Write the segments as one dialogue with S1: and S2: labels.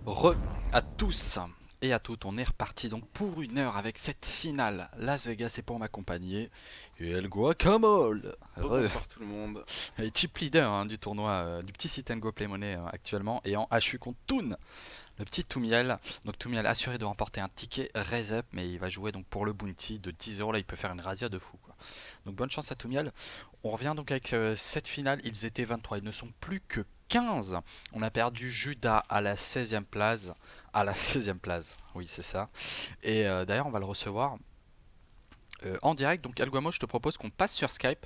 S1: Re à tous et à toutes, on est reparti donc pour une heure avec cette finale. Las Vegas est pour m'accompagner et El Guacamole.
S2: Bonsoir tout le monde.
S1: Et chip leader du tournoi du petit sit and go Play Money actuellement et en HU contre Toon, le petit Toumiel. Donc Toumiel assuré de remporter un ticket raise up, mais il va jouer donc pour le bounty de 10 euros. Là, il peut faire une razzia de fou quoi. Donc bonne chance à Toumiel. On revient donc avec cette finale. Ils étaient 23, ils ne sont plus que 15. On a perdu Judas à la 16e place. À la 16e place, oui, c'est ça. Et d'ailleurs, on va le recevoir en direct. Donc, Alguamo, je te propose qu'on passe sur Skype.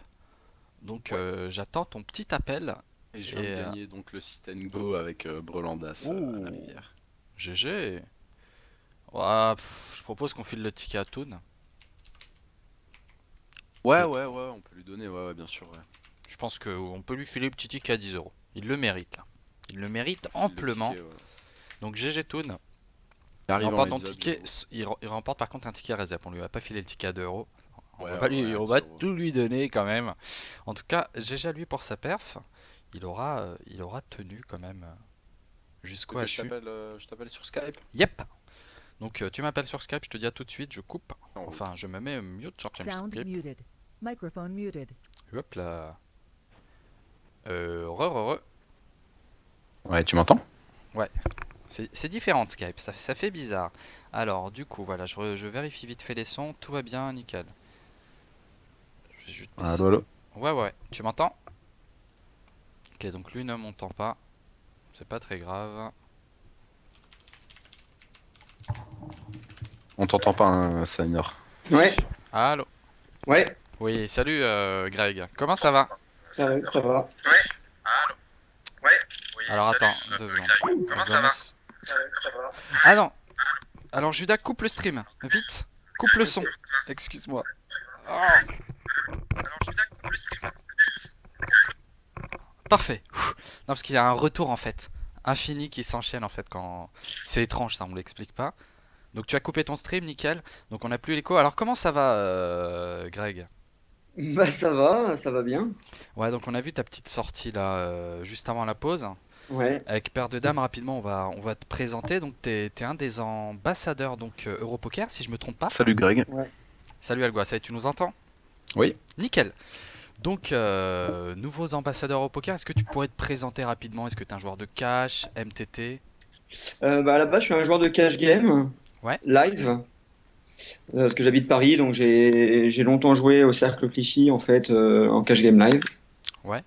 S1: Donc,
S2: Ouais.
S1: j'attends ton petit appel.
S2: Et je viens de
S1: Et.
S2: gagner donc le sit and go avec Brelandas à la
S1: Ouh,
S2: rivière.
S1: GG. Ouah, je propose qu'on file le ticket à Toon.
S2: Ouais, ouais, ouais, on peut lui donner, ouais, ouais, bien sûr, ouais.
S1: Je pense qu'on peut lui filer le petit ticket à 10 euros. Il le mérite, là. Il le mérite
S2: On file le
S1: amplement.
S2: ticket, ouais.
S1: Donc, GG Toon.
S2: Il
S1: Il
S2: arrive en
S1: remporte donc
S2: heads
S1: le
S2: up,
S1: ticket.
S2: j'avoue.
S1: Il remporte par contre un ticket réserve. On lui a pas filé le ticket à 2 euros.
S2: Ouais, ouais, ouais, un
S1: On
S2: 10
S1: va
S2: euros.
S1: tout lui donner quand même. En tout cas, GG à lui pour sa perf. Il aura tenu quand même
S2: Tu
S1: jusqu'au
S2: veux que
S1: HU.
S2: je t'appelle sur Skype?
S1: Yep. Donc tu m'appelles sur Skype, je te dis à tout de suite, je coupe.
S2: En
S1: Enfin,
S2: route.
S1: je me mets mute sur
S3: Sound
S1: Skype.
S3: muted. Microphone muted.
S1: Hop là. Re, re, re.
S4: Ouais, tu m'entends?
S1: Ouais, c'est différent de Skype, ça fait bizarre. Alors, du coup, voilà, je vérifie vite fait les sons, tout va bien, nickel. Je vais juste
S4: Allô,
S1: décider.
S4: allô?
S1: Ouais, ouais, tu m'entends? Ok, donc lui ne m'entend pas, c'est pas très grave.
S2: On t'entend pas, hein, Sainor.
S1: Si,
S5: Ouais,
S1: si. Allô?
S5: ouais,
S1: Oui, salut Greg, comment ça va?
S5: ça va.
S1: Alors attends, 2 secondes. Comment ça va? Ah non, alors Judas, coupe le stream, vite, coupe le son, excuse-moi. Ah, parfait. Non, parce qu'il y a un retour en fait, infini qui s'enchaîne en fait quand... C'est étrange ça, on l'explique pas. Donc tu as coupé ton stream, nickel. Donc on n'a plus l'écho. Alors comment ça va, Greg?
S5: Bah ça va bien.
S1: Ouais, donc on a vu ta petite sortie là, juste avant la pause.
S5: Ouais,
S1: Avec Paire de Dames, rapidement, on va te présenter. Donc t'es un des ambassadeurs donc Europoker, si je me trompe pas.
S4: Salut Greg.
S5: ouais.
S1: Salut Algua, ça y est, tu nous entends?
S4: Oui.
S1: Nickel. Donc, nouveaux ambassadeurs au poker, est-ce que tu pourrais te présenter rapidement? Est-ce que tu es un joueur de cash, MTT?
S5: Bah à la base, je suis un joueur de cash game
S1: Ouais,
S5: live parce que j'habite Paris, donc j'ai longtemps joué au Cercle Clichy en fait en cash game live.
S1: ouais.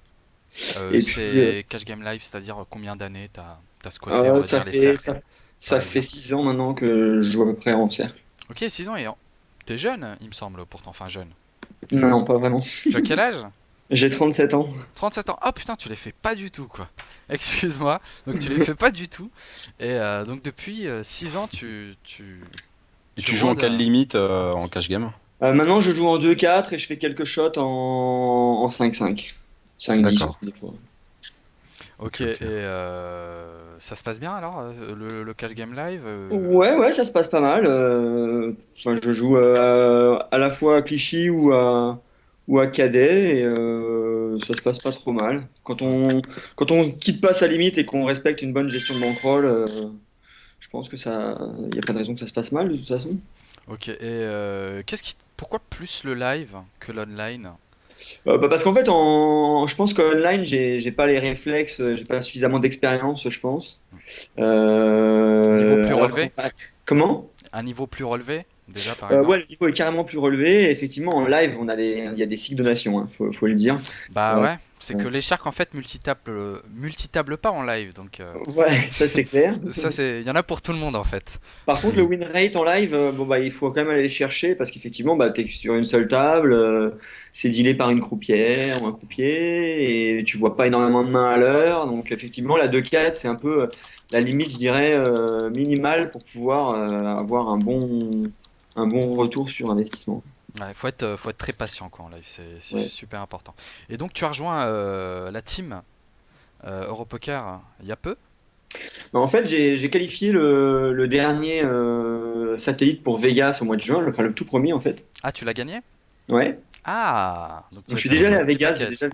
S5: Et puis
S1: C'est Cash Game Live, c'est-à-dire combien d'années t'as squatté, on va
S5: ça
S1: dire, les
S5: fait
S1: cercles
S5: ça fait
S1: parisiens?
S5: 6 ans maintenant que je joue à peu près en cercle.
S1: Ok, 6 ans et t'es jeune, il me semble, pourtant, enfin jeune.
S5: Non, non, pas vraiment.
S1: Tu as quel âge?
S5: J'ai 37 ans.
S1: 37 ans. Oh putain, tu les fais pas du tout, quoi. Excuse-moi. Donc tu les fais pas du tout. Et donc depuis 6 ans,
S4: Et
S1: tu
S4: tu joues en
S1: rôdes.
S4: quelle limite en cash game?
S5: Maintenant, je joue en 2-4 et je fais quelques shots en 5-5. 5-10
S4: D'accord.
S5: aussi des fois.
S1: Ok,
S4: Ok,
S1: et
S4: ok.
S1: ça se passe bien alors, le Cash Game Live?
S5: Ouais, ouais, ça se passe pas mal. Enfin, je joue à la fois à Clichy ou à Cadet et ça se passe pas trop mal.
S1: Ok.
S5: Quand on quitte pas sa limite et qu'on respecte une bonne gestion de bankroll, je pense que ça, y a pas de raison que ça se passe mal de toute façon.
S1: Ok, et pourquoi plus le live que l'online?
S5: Bah, parce qu'en fait, je pense qu'online, j'ai pas les réflexes, j'ai pas suffisamment d'expérience, je pense.
S1: Niveau plus
S5: Alors
S1: relevé?
S5: comment?
S1: Un niveau plus relevé, déjà par exemple?
S5: Ouais, le niveau est carrément plus relevé. Et effectivement, en live, il y a des cycles de nation, hein, faut le dire.
S1: Bah
S5: Euh,
S1: ouais, c'est que les sharks en fait multitablent pas en live, donc
S5: ouais, ça c'est clair.
S1: ça c'est, il y en a pour tout le monde en fait.
S5: Par contre, le win rate en live, bon bah il faut quand même aller le chercher parce qu'effectivement, bah t'es sur une seule table, c'est dealé par une croupière ou un croupier et tu vois pas énormément de mains à l'heure. Donc effectivement, la 2-4, c'est un peu la limite, je dirais, minimale pour pouvoir avoir un bon retour sur investissement.
S1: Ouais, faut être très patient quoi en live, c'est
S5: Ouais.
S1: super important. Et donc tu as rejoint la team Europoker il y a peu?
S5: Bah, en fait, j'ai qualifié le dernier satellite pour Vegas au mois de juin, enfin le tout premier en fait.
S1: Ah, tu l'as gagné?
S5: Ouais.
S1: Ah, donc tu
S5: Donc
S1: as
S5: je suis
S1: été
S5: déjà allé
S1: rejoint
S5: à
S1: le petit
S5: Vegas,
S1: package.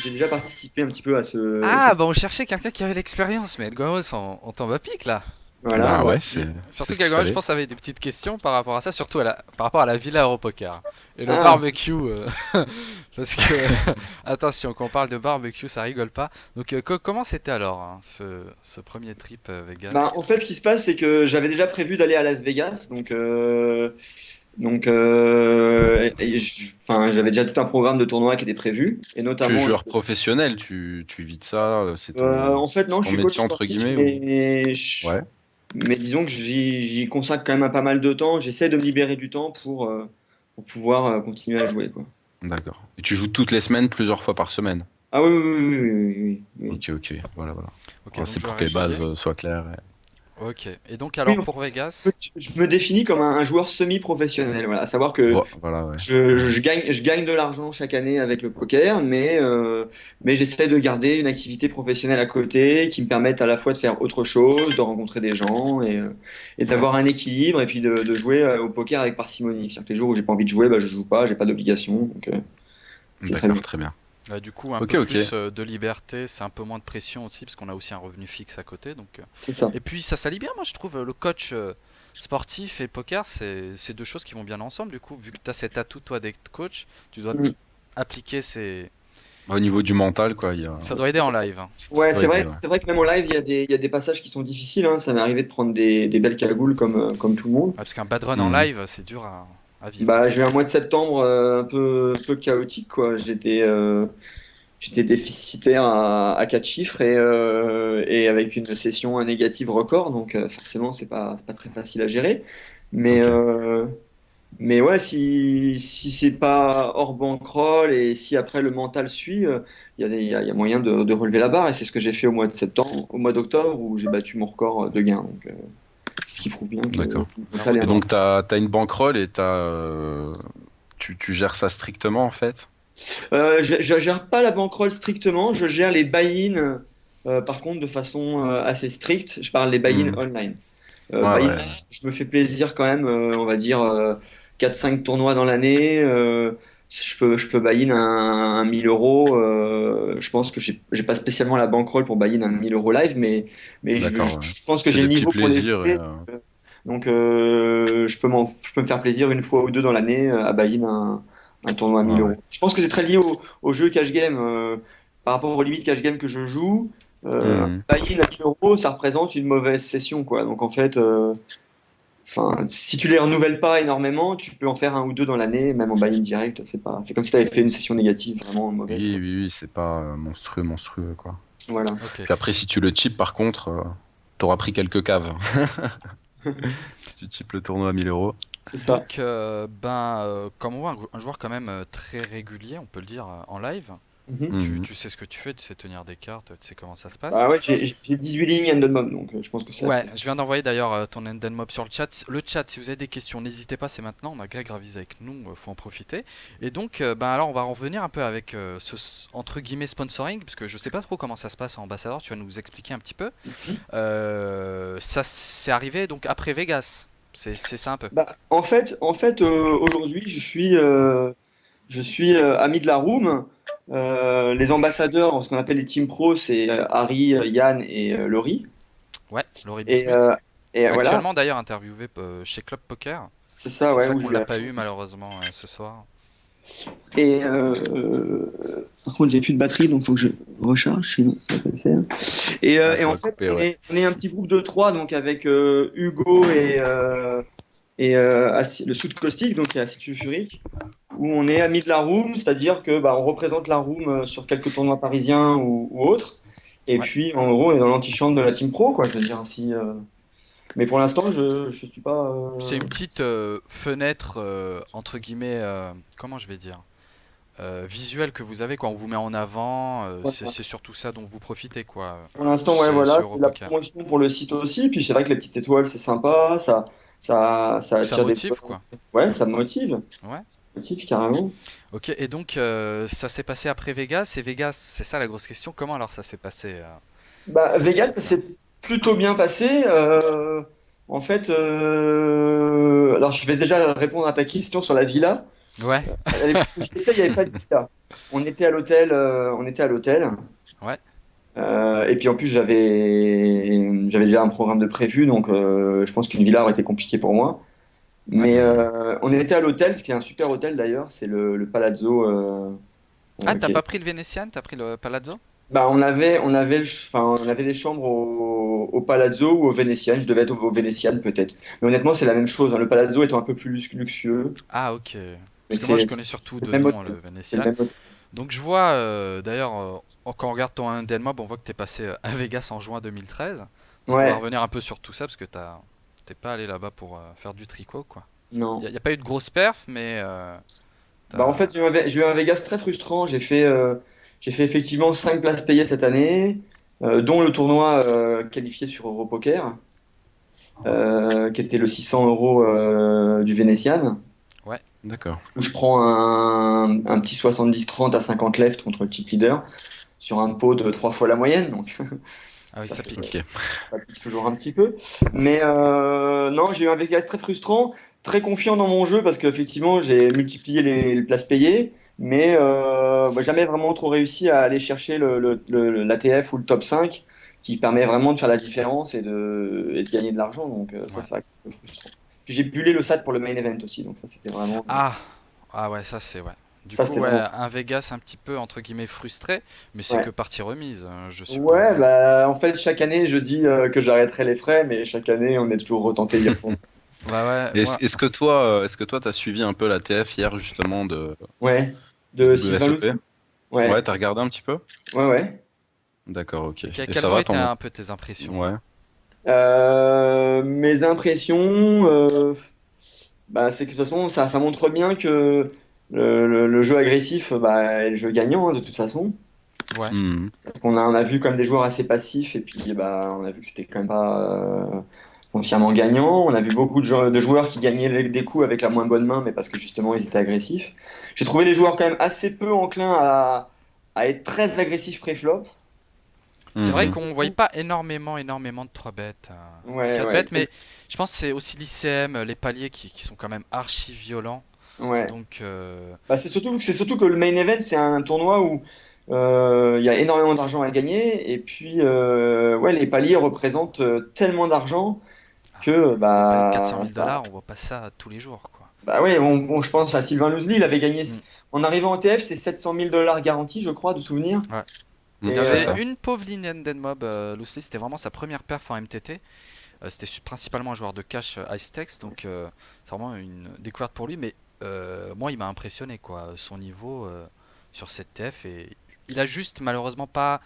S5: j'ai déjà participé un petit peu à
S1: Ah, bah on cherchait quelqu'un qui avait l'expérience, mais le Gomos, on tombe à pic là.
S5: Voilà.
S4: Bah
S5: Ouais.
S4: ouais, c'est
S1: Surtout
S4: ce qu'il
S1: que je
S4: fallait.
S1: pense avait des petites questions par rapport à ça, surtout par rapport à la Villa Europoker et le
S5: Ah.
S1: barbecue. Parce que, attention, quand on parle de barbecue, ça rigole pas. Donc, comment c'était alors hein, ce premier trip Vegas?
S5: Bah, en fait, ce qui se passe, c'est que j'avais déjà prévu d'aller à Las Vegas, enfin, j'avais déjà tout un programme de tournois qui était prévu, et
S4: Tu es
S5: notamment,
S4: joueur professionnel, tu vis de ça,
S5: en fait, non,
S4: c'est
S5: je
S4: ton
S5: suis coach
S4: métier entre
S5: sportif,
S4: guillemets ou... Ouais,
S5: mais disons que j'y consacre quand même un pas mal de temps. J'essaie de me libérer du temps pour pouvoir continuer à jouer, quoi.
S4: d'accord. Et tu joues toutes les semaines, plusieurs fois par semaine.
S5: Ah oui, oui, oui, oui, oui, oui, oui, oui.
S4: Ok, ok, voilà, voilà.
S1: Ok,
S4: Voilà,
S1: donc
S4: c'est pour
S1: joueur
S4: que les
S1: régulier.
S4: bases soient claires.
S1: Ok, et donc
S5: Oui,
S1: alors
S5: en
S1: pour
S5: fait,
S1: Vegas,
S5: je me définis comme un joueur semi-professionnel. Voilà, à savoir que
S4: Voilà, ouais.
S5: je gagne de l'argent chaque année avec le poker, mais j'essaie de garder une activité professionnelle à côté qui me permette à la fois de faire autre chose, de rencontrer des gens et d'avoir un équilibre et puis de jouer au poker avec parcimonie. C'est-à-dire que les jours où j'ai pas envie de jouer, bah, je joue pas, j'ai pas d'obligation, donc c'est très bien.
S4: D'accord, très bien.
S1: du coup un
S4: Ok,
S1: peu
S4: ok.
S1: plus de liberté, c'est un peu moins de pression aussi parce qu'on a aussi un revenu fixe à côté. Donc,
S5: C'est ça.
S1: et puis ça s'allie bien, moi je trouve, le coach sportif et le poker, c'est deux choses qui vont bien ensemble. Du coup, vu que tu as cet atout toi d'être coach, tu dois
S5: Mm.
S1: appliquer ces...
S4: Au niveau du mental, quoi,
S1: Ça doit aider en live, hein.
S4: ça
S5: Ouais,
S4: doit aider, ouais.
S5: c'est vrai que même en live, il y a des passages qui sont difficiles, hein. Ça m'est arrivé de prendre des belles cagoules comme tout le monde.
S1: Ouais, parce qu'un bad run en
S4: Mhm.
S1: live, c'est dur à vivre.
S5: Bah, j'ai eu un mois de septembre un peu chaotique, quoi. J'étais déficitaire à 4 chiffres et avec une session négative record, donc forcément, c'est pas très facile à gérer. Mais,
S4: Ok.
S5: euh, mais ouais, si c'est pas hors bankroll et si après le mental suit, il y a moyen de relever la barre et c'est ce que j'ai fait au mois de septembre, au mois d'octobre où j'ai battu mon record de gains. Donc, ce qui prouve bien que le
S4: D'accord.
S5: mental est
S4: Et
S1: Bravo.
S4: donc, t'as une bankroll et tu gères ça strictement, en fait?
S5: Je gère pas la bankroll strictement, je gère les buy-in par contre de façon assez stricte. Je parle des buy-in
S4: Mhm.
S5: online.
S4: Ouais,
S5: Buy-in,
S4: ouais.
S5: je me fais plaisir quand même, on va dire 4-5 tournois dans l'année. Je peux buy-in un 1000 euros. Je pense que j'ai pas spécialement la bankroll pour buy-in un 1000 euros live, mais
S4: D'accord, ouais.
S5: je pense que
S4: Tu fais
S5: j'ai le
S4: des petits
S5: niveau pour les
S4: plaisirs.
S5: jouer. Donc je peux me faire plaisir une fois ou deux dans l'année à buy-in un tournoi à
S4: Ouais,
S5: 1000
S4: ouais.
S5: euros. Je pense que c'est très lié au jeu cash game. Par rapport aux limites cash game que je joue,
S4: Mhm.
S5: un buy-in à 1000 euros, ça représente une mauvaise session, quoi. Donc en fait, enfin, si tu les renouvelles pas énormément, tu peux en faire un ou deux dans l'année, même en buy-in direct. C'est comme si tu avais fait une session négative vraiment mauvaise,
S4: Oui,
S5: quoi.
S4: oui, oui, c'est pas monstrueux, quoi.
S5: Voilà.
S1: Ok.
S4: Puis après, si tu le chips, par contre, t'auras pris quelques caves. Si tu chips le tournoi à 1000 euros.
S5: C'est ça.
S1: Donc, comme on voit un joueur quand même très régulier, on peut le dire, en live,
S5: Mhm.
S4: Mhm.
S1: tu sais ce que tu fais, tu sais tenir des cartes, tu sais comment ça se passe.
S5: Ah ouais, j'ai 18 lignes Endon Mob, donc je pense que c'est
S1: Ouais,
S5: assez.
S1: je viens d'envoyer d'ailleurs ton Enden Mob sur le chat. Le chat, si vous avez des questions, n'hésitez pas, c'est maintenant. On a Greg Ravis avec nous, faut en profiter. Et donc, alors on va en revenir un peu avec entre guillemets sponsoring, parce que je sais pas trop comment ça se passe en ambassadeur. Tu vas nous expliquer un petit peu. Ça c'est arrivé donc après Vegas. C'est ça un peu.
S5: Bah, en fait aujourd'hui, je suis ami de la room. Les ambassadeurs, ce qu'on appelle les team pros, c'est Harry, Yann et Laurie.
S1: Ouais, Laurie
S5: Et,
S1: Bismuth.
S5: voilà,
S1: Actuellement d'ailleurs interviewé chez Club Poker.
S5: c'est ça,
S1: C'est pour
S5: ouais,
S1: ça
S5: où
S1: qu'on
S5: j'ai
S1: l'a
S5: la
S1: pas
S5: chance.
S1: eu malheureusement ce soir.
S5: Et par contre, j'ai plus de batterie, donc faut que je recharge, sinon ça va pas le faire.
S4: Ah,
S5: Et
S4: ça
S5: en
S4: va
S5: fait,
S4: couper, ouais.
S5: on est un petit groupe de trois, donc avec Hugo le Soud Caustique, donc qui est Acide Sulfurique, où on est amis de la room, c'est-à-dire que bah, on représente la room sur quelques tournois parisiens ou autres. Et
S1: Ouais.
S5: puis, en gros, on est dans l'antichambre de la team pro, quoi. Je veux dire, si, mais pour l'instant, je suis pas.
S1: C'est une petite fenêtre entre guillemets, comment je vais dire, visuelle que vous avez quand on vous met en avant.
S5: Voilà.
S1: C'est surtout ça dont vous profitez quoi,
S5: Pour l'instant, ouais,
S1: chez
S5: voilà, c'est de la
S1: Europoker.
S5: promotion pour le site aussi. Puis c'est vrai que les petites étoiles, c'est sympa, ça
S1: Ça
S5: attire des.
S1: motive quoi.
S5: Ouais, ça motive.
S1: Ouais.
S5: Ça motive carrément.
S1: Ok. Et donc ça s'est passé après Vegas. Et Vegas, c'est ça la grosse question. Comment alors ça s'est passé
S5: Bah,
S1: cette
S5: Vegas, ça
S1: petite.
S5: s'est plutôt bien passé. En fait, alors je vais déjà répondre à ta question sur la villa.
S1: Ouais.
S5: À l'époque où j'étais, il n'y avait pas de villa. On était à l'hôtel, on était à l'hôtel.
S1: Ouais.
S5: Et puis en plus, j'avais déjà un programme de prévu, donc je pense qu'une villa aurait été compliquée pour moi.
S1: Ouais.
S5: Mais on était à l'hôtel, ce qui est un super hôtel d'ailleurs, c'est le Palazzo.
S1: Ah, t'as
S5: Qui
S1: pas pris le Venetian, t'as pris le Palazzo?
S5: Bah, on avait des chambres au Palazzo ou au Venetian. Je devais être au Venetian peut-être. Mais honnêtement, c'est la même chose, hein. Le Palazzo étant un peu plus luxueux,
S1: Ah, ok.
S5: mais
S1: Parce que moi, je
S5: c'est
S1: connais surtout
S5: c'est
S1: de
S5: le même
S1: nom, hein, le
S5: hôtel. C'est le
S1: Venetian.
S5: même hôtel.
S1: Donc, je vois, d'ailleurs, quand on regarde ton Mob, on voit que t'es passé à Vegas en juin 2013. Donc, on va
S5: Ouais,
S1: revenir un peu sur tout ça, parce que t'es pas allé là-bas pour faire du tricot, quoi.
S5: non.
S1: Y a pas eu de grosse perf, mais
S5: Bah, en
S1: t'as...
S5: fait, j'ai eu un Vegas très frustrant. J'ai fait effectivement 5 places payées cette année, dont le tournoi qualifié sur Europoker, qui était le 600 euros du Venetian,
S1: Ouais.
S4: D'accord.
S5: où je prends un petit 70-30 à 50 left contre le chip leader sur un pot de 3 fois la moyenne. Donc
S1: Ah oui,
S5: ça
S1: ça
S5: fait,
S1: pique.
S4: Ok.
S5: ça pique toujours un petit peu. Mais non, j'ai eu un Vegas très frustrant, très confiant dans mon jeu parce qu'effectivement, j'ai multiplié les places payées, mais bah, jamais vraiment trop réussi à aller chercher l'ATF ou le top 5 qui permet vraiment de faire la différence et de gagner de l'argent. Donc ça,
S1: Ouais.
S5: c'est vrai que c'est un peu frustrant. Puis j'ai bulé le SAT pour le main event aussi, donc ça, c'était vraiment,
S1: Ah, ah ouais, ça c'est ouais. Du
S5: ça,
S1: coup,
S5: c'était
S1: ouais,
S5: vraiment.
S1: un Vegas un petit peu entre guillemets frustré, mais c'est que
S5: Ouais.
S1: partie remise, je suppose,
S5: Ouais,
S1: hein.
S5: bah en fait, chaque année, je dis que j'arrêterai les frais, mais chaque année, on est toujours retenté d'y retourner.
S1: Bah ouais, moi,
S4: Est-ce que toi, t'as suivi un peu la TF hier justement
S5: Ouais.
S4: de
S5: De Sylvain
S4: WSOP?
S5: Louzou?
S4: Ouais,
S5: Ouais.
S4: t'as regardé un petit peu?
S5: Ouais, ouais.
S4: D'accord, ok. Et ça
S1: quelles ont
S4: va
S1: été
S4: ton...
S1: un peu tes impressions?
S4: Ouais.
S5: Mes impressions, bah, c'est que de toute façon, ça montre bien que le jeu agressif bah, est le jeu gagnant, hein, de toute façon.
S1: Ouais.
S4: Mhm.
S5: On a vu quand même des joueurs assez passifs et puis bah, on a vu que c'était quand même pas foncièrement gagnant. On a vu beaucoup de joueurs qui gagnaient des coups avec la moins bonne main, mais parce que justement ils étaient agressifs. J'ai trouvé les joueurs quand même assez peu enclins à être très agressifs pré-flop.
S1: C'est vrai
S4: Mhm.
S1: qu'on voyait pas énormément de 3 bêtes,
S5: Ouais,
S1: 4
S5: ouais,
S1: bêtes, mais je pense que c'est aussi l'ICM, les paliers qui sont quand même archi violents.
S5: ouais.
S1: Donc,
S5: Bah, c'est surtout que le main event, c'est un tournoi où il y a énormément d'argent à gagner. Et puis, ouais, les paliers représentent tellement d'argent que,
S1: les paliers de 400
S5: bah,
S1: 000 dollars, on voit pas ça tous les jours, quoi.
S5: bah ouais, je pense à Sylvain Loosely, il avait gagné,
S1: Mm.
S5: en arrivant en TF, c'est 700 000 dollars garantis, je crois, de souvenir.
S1: Ouais. Il
S5: Et
S1: avait
S4: C'est ça.
S1: une pauvre ligne Enden Mob, Loosely, c'était vraiment sa première perf en MTT. C'était principalement un joueur de cash Ice Tex, donc c'est vraiment une découverte pour lui. Mais moi, il m'a impressionné, quoi, son niveau sur cette TF. Et il a juste malheureusement pas.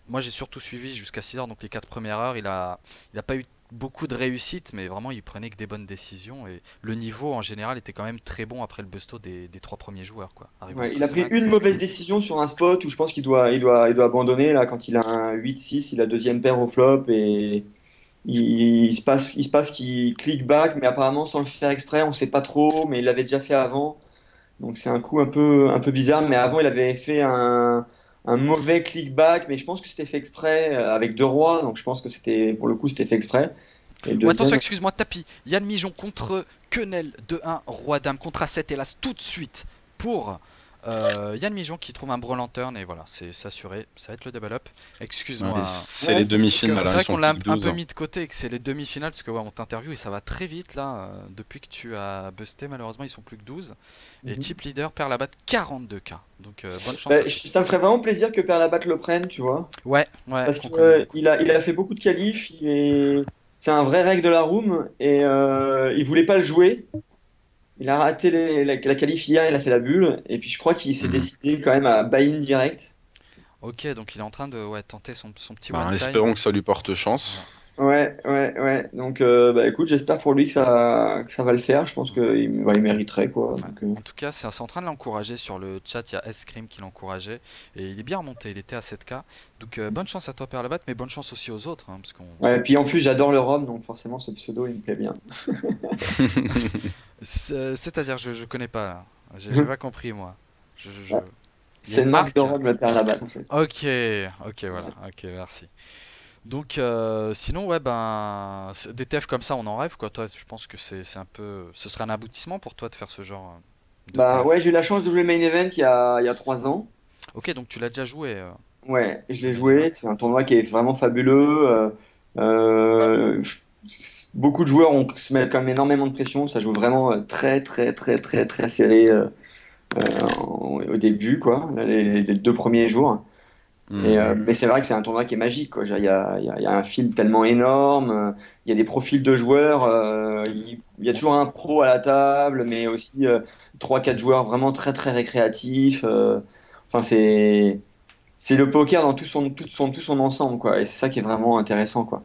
S1: Moi, j'ai surtout suivi jusqu'à 6 heures, donc les 4 premières heures, il a pas eu beaucoup de réussite, mais vraiment, il prenait que des bonnes décisions. Et le niveau en général était quand même très bon après le busto des 3 premiers joueurs, quoi. Arrivé au
S5: ouais, il a pris
S1: 6-4.
S5: une mauvaise décision sur un spot où je pense il doit abandonner, là, quand il a un 8-6, il a deuxième paire au flop et il se passe qu'il click back, mais apparemment sans le faire exprès, on sait pas trop, mais il l'avait déjà fait avant. Donc c'est un coup un peu bizarre, mais avant il avait fait un mauvais click back, mais je pense que c'était fait exprès avec deux rois, donc je pense que pour le coup c'était fait exprès. Et le
S1: Oh, attention,
S5: deuxième,
S1: excuse-moi, tapis. Yann Mijon contre Quenel de 1, Roi Dame contre A7, hélas, tout de suite pour Yann Mijon qui trouve un Brawl Lantern. Et voilà, c'est assuré, ça va être le double up.
S4: Ouais,
S1: Excuse-moi, hein.
S4: c'est
S5: ouais,
S4: les
S1: C'est
S4: demi-finales, hein, ils
S1: vrai
S4: sont
S1: qu'on l'a
S4: pick
S1: un peu
S4: 12.
S1: mis de côté et que c'est les demi-finales parce que ouais, on t'interview et ça va très vite là. Depuis que tu as busté, malheureusement, ils sont plus que 12. Et
S5: mhm.
S1: Chip Leader perd la batte 42K. Donc bonne chance
S5: Bah,
S1: à toi.
S5: ça me ferait vraiment plaisir que Père Labat le prenne, tu vois,
S1: Ouais, ouais,
S5: parce
S1: qu'on
S5: qu'il
S1: connaît beaucoup.
S5: il a fait beaucoup de qualifs, c'est un vrai règle de la room et il voulait pas le jouer. Il a raté la qualif hier, il a fait la bulle, et puis je crois qu'il s'est
S4: Mhm.
S5: décidé quand même à buy-in direct.
S1: Ok, donc il est en train de ouais, tenter son petit one
S4: Ben,
S1: time.
S4: espérons que ça lui porte chance.
S1: Ouais.
S5: Ouais. Donc, bah écoute, j'espère pour lui que que ça va le faire. Je pense qu'il il mériterait, quoi.
S1: Ouais.
S5: Donc,
S1: En tout cas, c'est en train de l'encourager sur le chat. Il y a Scream qui l'encourageait et il est bien remonté. Il était à 7K. Donc bonne chance à toi, Père Labat, mais bonne chance aussi aux autres, hein, parce qu'on.
S5: ouais, et puis en plus, j'adore le rhum, donc forcément, ce pseudo, il me plaît bien.
S1: C'est-à-dire, je connais pas là. J'ai pas compris moi.
S5: Ouais.
S1: Il y a
S5: C'est
S1: une
S5: une marque de
S1: marque?
S5: rhum, le Père Labatte, en fait.
S1: Ok, ok, voilà. Ok, merci. Donc sinon, ouais, ben, des TF comme ça, on en rêve quoi. Toi, je pense que c'est un peu. Ce serait un aboutissement pour toi de faire ce genre de
S5: Bah ouais,
S1: TF.
S5: j'ai eu la chance de jouer le main event il y a 3 ans.
S1: Ok, donc tu l'as déjà joué.
S5: Ouais, je l'ai
S1: j'imagine.
S5: joué. C'est un tournoi qui est vraiment fabuleux. Beaucoup de joueurs se mettent quand même énormément de pression. Ça joue vraiment très, très, très, très, très serré au début, quoi, les 2 premiers jours.
S4: Mhm.
S5: Mais c'est vrai que c'est un tournoi qui est magique, quoi. Il y a un fil tellement énorme, il y a des profils de joueurs, il y a toujours un pro à la table, mais aussi 3-4 joueurs vraiment très très récréatifs. Enfin, c'est le poker dans tout son ensemble, quoi. Et c'est ça qui est vraiment intéressant, quoi.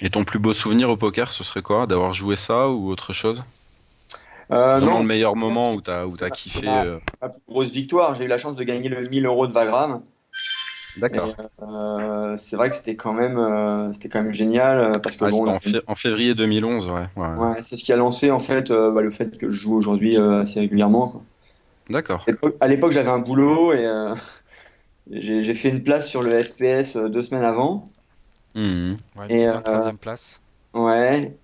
S4: Et ton plus beau souvenir au poker, ce serait quoi? D'avoir joué ça ou autre chose? Vraiment le
S5: Non,
S4: meilleur
S5: c'est
S4: moment où
S5: c'est
S4: t'as
S5: c'est
S4: kiffé.
S5: ma plus grosse victoire. J'ai eu la chance de gagner le 1000 € de Vagram. Et
S4: D'accord.
S5: c'est vrai que c'était quand même génial parce que
S4: Ah,
S5: bon,
S4: c'était en février 2011, ouais. Ouais.
S5: ouais, c'est ce qui a lancé en fait le fait que je joue aujourd'hui assez régulièrement, quoi.
S4: D'accord.
S5: À l'époque, j'avais un boulot et j'ai fait une place sur le FPS 2 semaines avant.
S4: Mhm.
S1: Ouais, une
S5: Et
S1: petite 23e place.
S5: ouais.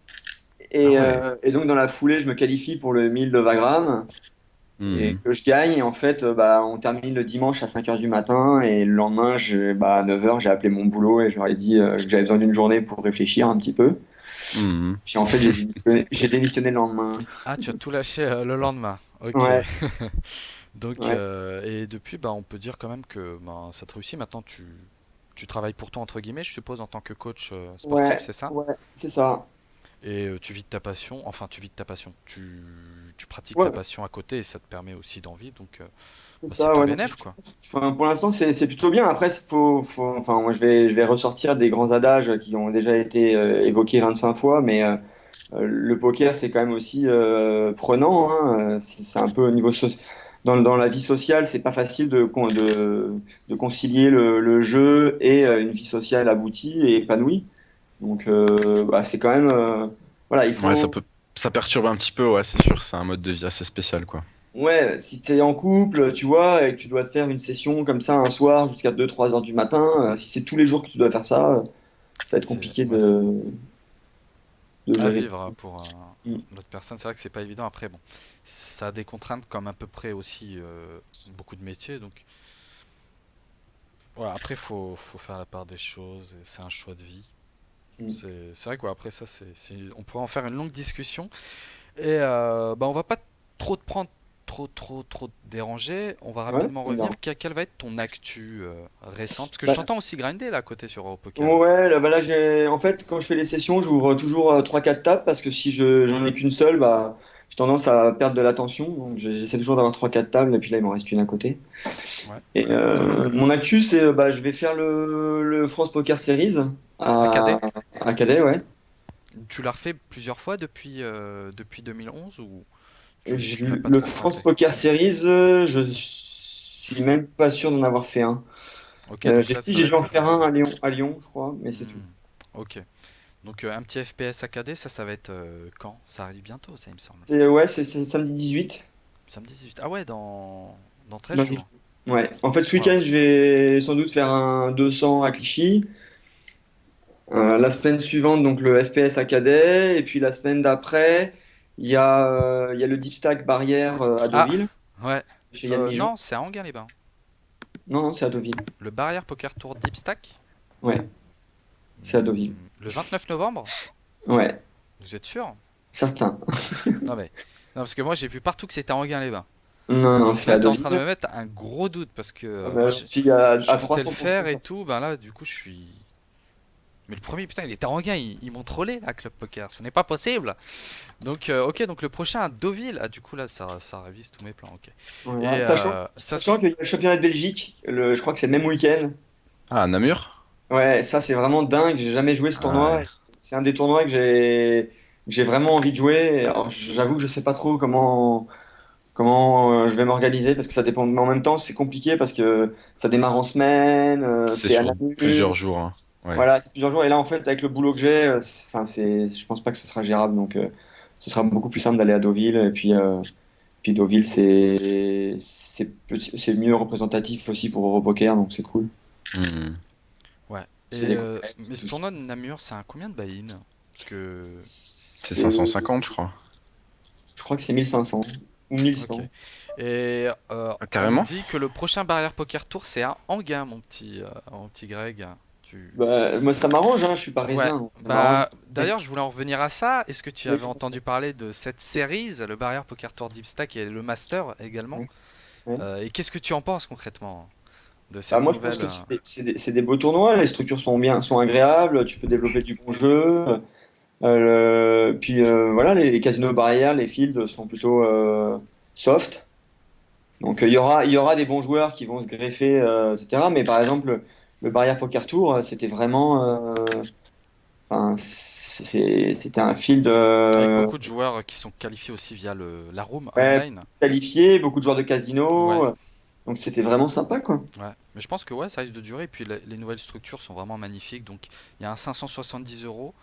S4: Ah ouais.
S5: Et donc dans la foulée, je me qualifie pour le 1000 de Vagram et
S4: Mhm.
S5: que je gagne. Et en fait, bah, on termine le dimanche à 5 heures du matin et le lendemain, à 9 heures, j'ai appelé mon boulot et je leur ai dit que j'avais besoin d'une journée pour réfléchir un petit peu.
S4: Mhm.
S5: Puis en fait, j'ai démissionné le lendemain.
S1: Ah, tu as tout lâché le lendemain. Ok.
S5: Ouais,
S1: Donc,
S5: ouais,
S1: et depuis, bah, on peut dire quand même que bah, ça te réussit. Maintenant, tu travailles pour toi, entre guillemets, je suppose, en tant que coach sportif,
S5: ouais,
S1: c'est ça?
S5: ouais, c'est ça.
S1: Et tu vis de ta passion, enfin, tu vis de ta passion. Tu pratiques ta
S5: Ouais,
S1: passion à côté et ça te permet aussi d'en vivre. Donc,
S5: c'est
S1: bah, c'est
S5: ça,
S1: tout
S5: ouais. Donc,
S1: bénef, quoi.
S5: enfin, pour l'instant, c'est plutôt bien. Après, enfin, moi, je vais ressortir des grands adages qui ont déjà été évoqués 25 fois, mais le poker, c'est quand même aussi prenant, hein. C'est un peu au niveau dans la vie sociale, c'est pas facile de concilier le jeu et une vie sociale aboutie et épanouie. Donc, bah, c'est quand même, voilà, il
S4: Ouais,
S5: faut.
S4: ça perturbe un petit peu, ouais, c'est sûr. C'est un mode de vie assez spécial, quoi.
S5: Ouais, si tu es en couple, tu vois, et que tu dois te faire une session comme ça un soir jusqu'à 2 3 heures du matin, si c'est tous les jours que tu dois faire ça, ça va être
S1: C'est
S5: compliqué
S1: ouais,
S5: de
S1: à
S5: gérer.
S1: vivre pour
S5: Mm.
S1: l'autre personne. C'est vrai que c'est pas évident. Après, bon, ça a des contraintes comme à peu près aussi beaucoup de métiers. Donc, voilà, après, faut faire la part des choses. Et c'est un choix de vie.
S5: Mm.
S1: C'est vrai quoi. Après ça, on pourrait en faire une longue discussion. Et bah, on va pas trop te prendre, trop te déranger. On va
S5: Ouais,
S1: rapidement
S5: c'est bien.
S1: revenir. Quelle va être ton actu récente? Parce que je
S5: Bah,
S1: t'entends aussi grinder là à côté sur Europoker.
S5: ouais, là, bah, là, en fait, quand je fais les sessions, j'ouvre toujours 3 4 tables parce que si j'en ai qu'une seule, bah, j'ai tendance à perdre de l'attention. Donc, j'essaie toujours d'avoir 3 4 tables et puis là, il m'en reste une à côté.
S1: Ouais.
S5: Et mon actu, c'est bah, je vais faire le France Poker Series
S1: À
S5: à,
S1: cadet?
S5: à Cadet, ouais.
S1: Tu l'as refait plusieurs fois depuis 2011 ou tu fais pas
S5: Le
S1: trop
S5: France
S1: pointer?
S5: Poker Series, je suis même pas sûr d'en avoir fait un.
S1: Ok, donc là
S5: Si,
S1: ça va
S5: j'ai dû en
S1: être
S5: faire un à Lyon, je crois, mais c'est tout.
S1: Hmm, ok. Donc un petit FPS à cadet, ça va être quand? Ça arrive bientôt, ça il me semble.
S5: C'est samedi 18.
S1: Samedi 18. Ah ouais, dans 13
S5: Dans 10
S1: jours.
S5: Ouais. En fait, ce
S1: Waouh.
S5: week-end, je vais sans doute faire un 200 à Clichy. La semaine suivante, donc le FPS à Cadet. Et puis la semaine d'après, il y a le Deep Stack Barrière à
S1: Ah
S5: Deauville,
S1: ouais.
S5: chez Yann Mijon.
S1: Non, c'est à Anguin-les-Bains.
S5: Non, non, c'est à Deauville.
S1: Le Barrière Poker Tour Deep Stack.
S5: Ouais, c'est à Deauville.
S1: Le 29 novembre?
S5: Ouais,
S1: Vous êtes sûr?
S5: certain.
S1: Non mais non parce que moi j'ai vu partout que c'était à Anguin-les-Bains.
S5: Non, non,
S1: Donc
S5: c'est
S1: là
S5: à
S1: t'es en train de
S5: Deauville.
S1: me mettre un gros doute parce que
S5: Bah,
S1: moi
S5: je suis
S1: je
S5: à
S1: comptais le
S5: 300%
S1: faire et
S5: sûr.
S1: tout. Ben là du coup je suis. Mais le premier putain il était à Anguin, ils m'ont trollé là Club Poker. Ce n'est pas possible. Donc ok donc le prochain à Deauville. Ah du coup là ça révise tous mes plans. Ok.
S5: Voilà.
S1: Et ça
S5: Sachant qu'il y a le championnat de Belgique, je crois que c'est le même week-end.
S4: Ah, Namur?
S5: Ouais, ça c'est vraiment dingue. J'ai jamais joué ce
S4: Ah
S5: tournoi.
S4: ouais.
S5: C'est un des tournois que j'ai vraiment envie de jouer. Alors, j'avoue que je sais pas trop comment je vais m'organiser parce que ça dépend. Mais en même temps, c'est compliqué parce que ça démarre en semaine,
S4: C'est
S5: c'est à
S4: sur
S5: Namur.
S4: plusieurs jours, hein. Ouais.
S5: Voilà, c'est plusieurs jours. Et là, en fait, avec le boulot que j'ai, enfin, je pense pas que ce sera gérable. Donc, ce sera beaucoup plus simple d'aller à Deauville. Et puis Deauville, c'est mieux représentatif aussi pour Europoker, donc c'est cool.
S4: Mhm.
S1: ouais.
S5: C'est
S1: Et
S5: des conseils.
S1: mais ce tournoi de Namur c'est un combien de buy-in? Parce que
S4: C'est
S5: C'est-
S4: 550, je crois.
S5: Je crois que c'est 1500. ou 1100.
S1: Ok. Et on
S4: Carrément.
S1: me dit que le prochain Barrière Poker Tour, c'est à Enghien, mon petit Greg.
S5: Bah, moi, ça m'arrange, hein, je suis
S1: Ouais,
S5: parisien, donc ça m'arrange.
S1: bah d'ailleurs, je voulais en revenir à ça. Est-ce que tu
S5: Oui,
S1: avais entendu parler de cette série, le Barrière Poker Tour Deep Stack et le Master également?
S5: oui, oui.
S1: Et qu'est-ce que tu en penses concrètement de
S5: Bah,
S1: cette
S5: moi, je pense
S1: nouvelle?
S5: que c'est des beaux tournois, les structures sont bien, sont agréables, tu peux développer du bon jeu. Puis voilà, les casinos barrières, les fields sont plutôt soft. Donc il y aura des bons joueurs qui vont se greffer, etc. Mais par exemple, le Barrière Poker Tour, c'était vraiment, enfin, c'était un field
S1: Avec beaucoup de joueurs qui sont qualifiés aussi via la room
S5: ouais,
S1: online.
S5: qualifié, beaucoup de joueurs de
S1: Ouais,
S5: casino. Donc c'était vraiment sympa, quoi.
S1: ouais. Mais je pense que ouais, ça risque de durer. Et puis les nouvelles structures sont vraiment magnifiques. Donc il y a un 570 euros.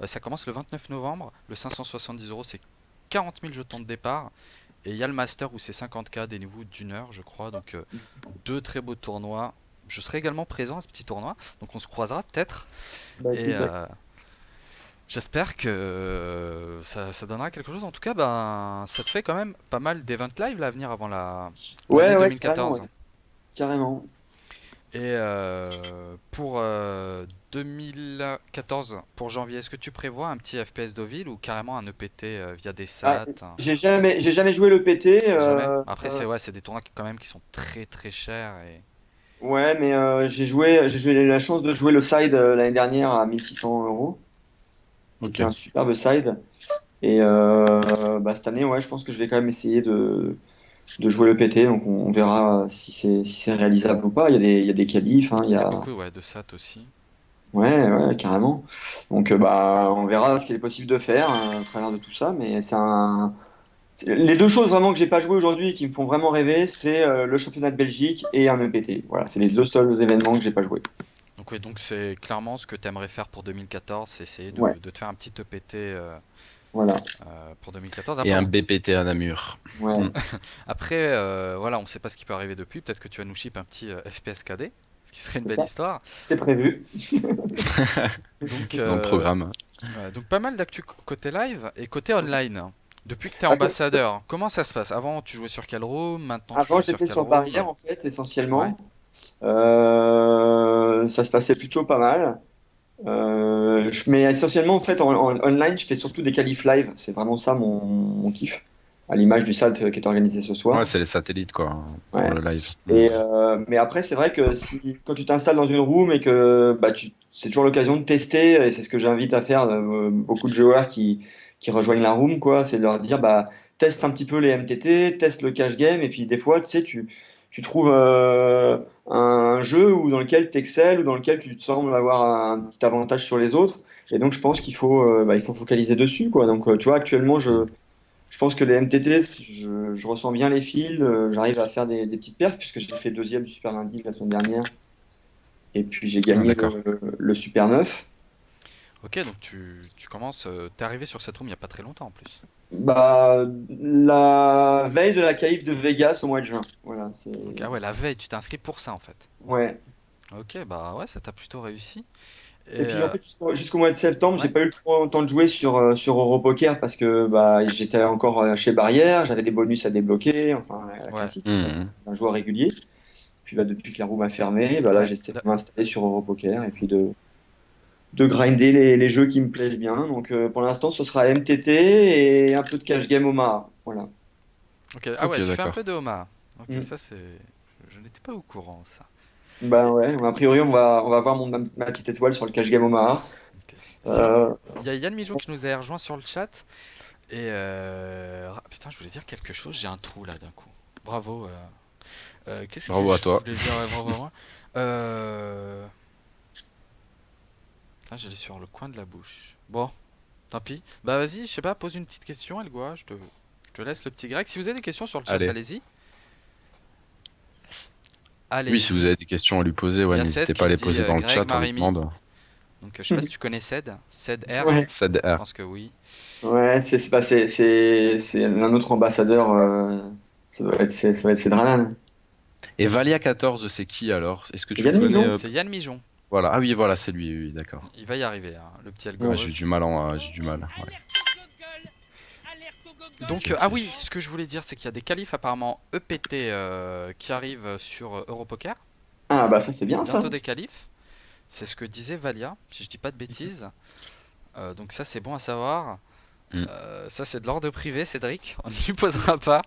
S1: Ça commence le 29 novembre. Le 570 euros, c'est 40 000 jetons de départ. Et il y a le Master où c'est 50K des niveaux d'une heure, je crois. Donc deux très beaux tournois. Je serai également présent à ce petit tournoi. Donc on se croisera peut-être.
S5: Bah,
S1: Et
S5: écoute, ouais.
S1: j'espère que ça donnera quelque chose. En tout cas, ben, ça te fait quand même pas mal d'events live là, à venir avant l'année
S5: Ouais, ouais, carrément,
S1: 2014.
S5: ouais. Carrément.
S1: Et pour 2014, pour janvier, est-ce que tu prévois un petit FPS Deauville ou carrément un EPT via des
S5: Ah,
S1: SAT, hein?
S5: j'ai jamais joué le PT.
S1: Jamais. Après, c'est ouais, c'est des tournois quand même qui sont très très chers. Et...
S5: Ouais, mais j'ai eu la chance de jouer le side l'année dernière à 1600 €, qui
S4: Ok.
S5: était un superbe side. Et bah, cette année, ouais, je pense que je vais quand même essayer de jouer le PT. Donc on verra si c'est réalisable ou pas. Il y a des qualifs, hein, il y
S1: Il y a
S5: a...
S1: beaucoup ouais, de SAT aussi.
S5: Ouais, ouais, carrément. Donc bah, on verra ce qu'il est possible de faire au travers de tout ça. Mais les deux choses vraiment que j'ai pas joué aujourd'hui et qui me font vraiment rêver, c'est le championnat de Belgique et un EPT. Voilà, c'est les deux seuls événements que j'ai pas joué.
S1: Donc oui, donc c'est clairement ce que tu aimerais faire pour 2014, c'est essayer
S5: Ouais,
S1: de te faire un petit EPT
S5: voilà.
S1: pour 2014.
S4: Et
S1: Après,
S4: un BPT à Namur.
S5: Ouais.
S1: après voilà, on sait pas ce qui peut arriver depuis. Peut-être que tu vas nous ship un petit FPS KD, ce qui serait une
S5: C'est
S1: belle
S5: ça.
S1: histoire.
S5: C'est prévu.
S1: Donc,
S4: C'est dans le programme.
S1: ouais, donc pas mal d'actu côté live et côté online. Depuis que tu es
S5: Bah,
S1: ambassadeur, comment ça se passe? Avant, tu jouais sur quelle room? Maintenant, tu
S5: avant,
S1: joues sur
S5: j'étais
S1: quelle
S5: sur
S1: room?
S5: Barrière, en fait,
S1: Ouais,
S5: essentiellement. Ça se passait plutôt pas mal. Mais essentiellement, en fait, en online, je fais surtout des qualifs live. C'est vraiment ça mon kiff. À l'image du SAT qui est organisé ce
S4: Ouais,
S5: soir.
S4: c'est les satellites, quoi, pour
S5: Ouais.
S4: le live.
S5: Mais après, c'est vrai que quand tu t'installes dans une room et que bah, c'est toujours l'occasion de tester, et c'est ce que j'invite à faire beaucoup de joueurs qui rejoignent la room, quoi, c'est de leur dire bah, teste un petit peu les MTT, teste le cash game, et puis des fois, tu sais, tu trouves un jeu dans lequel tu excelles ou dans lequel tu te sembles avoir un petit avantage sur les autres. Et donc, je pense il faut focaliser dessus, quoi. Donc, tu vois, actuellement, je pense que les MTT, je ressens bien les fils, j'arrive à faire des petites perfs puisque j'ai fait deuxième du Super Lundi la semaine dernière et puis j'ai
S4: Ah,
S5: gagné
S4: d'accord.
S5: le Super 9.
S1: ok, donc tu commences, t'es arrivé sur cette room il y a pas très longtemps en plus.
S5: Bah, la veille de la qualif de Vegas au mois de juin. Voilà,
S1: Donc, ah ouais, la veille, tu t'es inscrit pour ça en fait.
S5: ouais.
S1: Ok, bah ouais, ça t'a plutôt réussi. Et
S5: Et puis en fait, jusqu'au mois de septembre, j'ai
S1: ouais,
S5: pas eu le temps de jouer sur Europoker parce que bah, j'étais encore chez Barrière, j'avais des bonus à débloquer, enfin la
S1: ouais,
S5: classique,
S4: Mhm.
S5: un joueur régulier. Puis bah, depuis que la room a fermé, bah, là
S1: ouais.
S5: j'essaie de m'installer sur Europoker et puis de grinder les jeux qui me plaisent bien. Donc pour l'instant, ce sera MTT et un peu de cash game Omaha. Voilà.
S1: Ok, ah
S4: Ok,
S1: ouais, tu fais un
S4: d'accord.
S1: peu de Omaha. Ok,
S5: Mm.
S1: ça c'est. Je n'étais pas au courant ça.
S5: Ben ouais, a priori, on va voir ma petite étoile sur le cash game Omaha.
S1: Ok. Sinon,
S5: Euh,
S1: il y a Yann Mijon qui nous a rejoint sur le chat. Et putain, je voulais dire quelque chose, j'ai un trou là d'un coup. Bravo. Qu'est-ce que
S4: Bravo à
S1: je
S4: toi.
S1: voulais dire? Ouais, bravo à moi. Euh... Ah, j'allais sur le coin de la bouche. Bon, tant pis. Bah vas-y, je sais pas, pose une petite question, Elgoa. Je te laisse le petit grec. Si vous avez des questions sur le chat,
S4: Allez.
S1: allez-y.
S4: Oui, si vous
S1: Allez-y.
S4: avez des questions à lui poser,
S1: Il
S4: ouais,
S1: y a Ced
S4: n'hésitez pas
S1: qui
S4: à
S1: te
S4: les
S1: dit
S4: poser dans le
S1: Greg
S4: chat, on lui
S1: Marimi.
S4: demande.
S1: Donc je sais pas si tu connais Ced. Ced R.
S5: ouais,
S1: Je
S4: ZR.
S1: pense que oui.
S5: ouais, c'est un autre ambassadeur. Ça va être Cedranan.
S4: Et Valia 14, c'est qui alors? Est-ce que
S5: C'est
S4: tu le
S5: Yann
S4: connais?
S5: Mijon.
S1: C'est Yann Mijon.
S4: Voilà. Ah oui, voilà, c'est lui, oui, d'accord.
S1: Il va y arriver, hein, le petit
S5: Ouais.
S4: Ouais,
S1: Algoros.
S4: j'ai du mal. Ouais.
S1: Donc, ah oui, ce que je voulais dire, c'est qu'il y a des qualifs apparemment EPT qui arrivent sur Europoker.
S5: Ah bah ça c'est bien ça.
S1: Bientôt des qualifs. C'est ce que disait Valia, si je dis pas de bêtises. Donc ça c'est bon à savoir.
S4: Mm.
S1: Ça c'est de l'ordre privé, Cédric. On ne lui posera pas.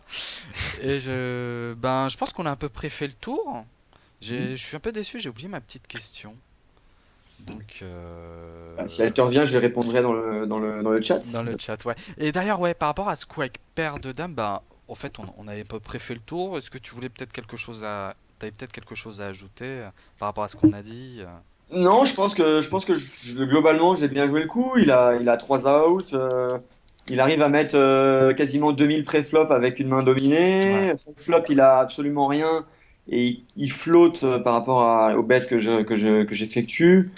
S1: Et je pense qu'on a à peu près fait le tour. Je suis un peu déçu, j'ai oublié ma petite question. Donc,
S5: Bah, si elle te revient, je lui répondrai dans le chat.
S1: dans le chat, ouais. Et d'ailleurs, ouais, par rapport à ce coup avec paire de dames, bah, en fait, on avait à peu près fait le tour. Est-ce que tu voulais peut-être quelque chose à, t'avais peut-être quelque chose à ajouter par rapport à ce qu'on a dit
S5: Non, je pense que globalement j'ai bien joué le coup. Il a 3 outs. Il arrive à mettre quasiment 2000 pré-flop avec une main
S1: Ouais,
S5: dominée. Son flop, il a absolument rien et il flotte par rapport aux bêtes que j'effectue.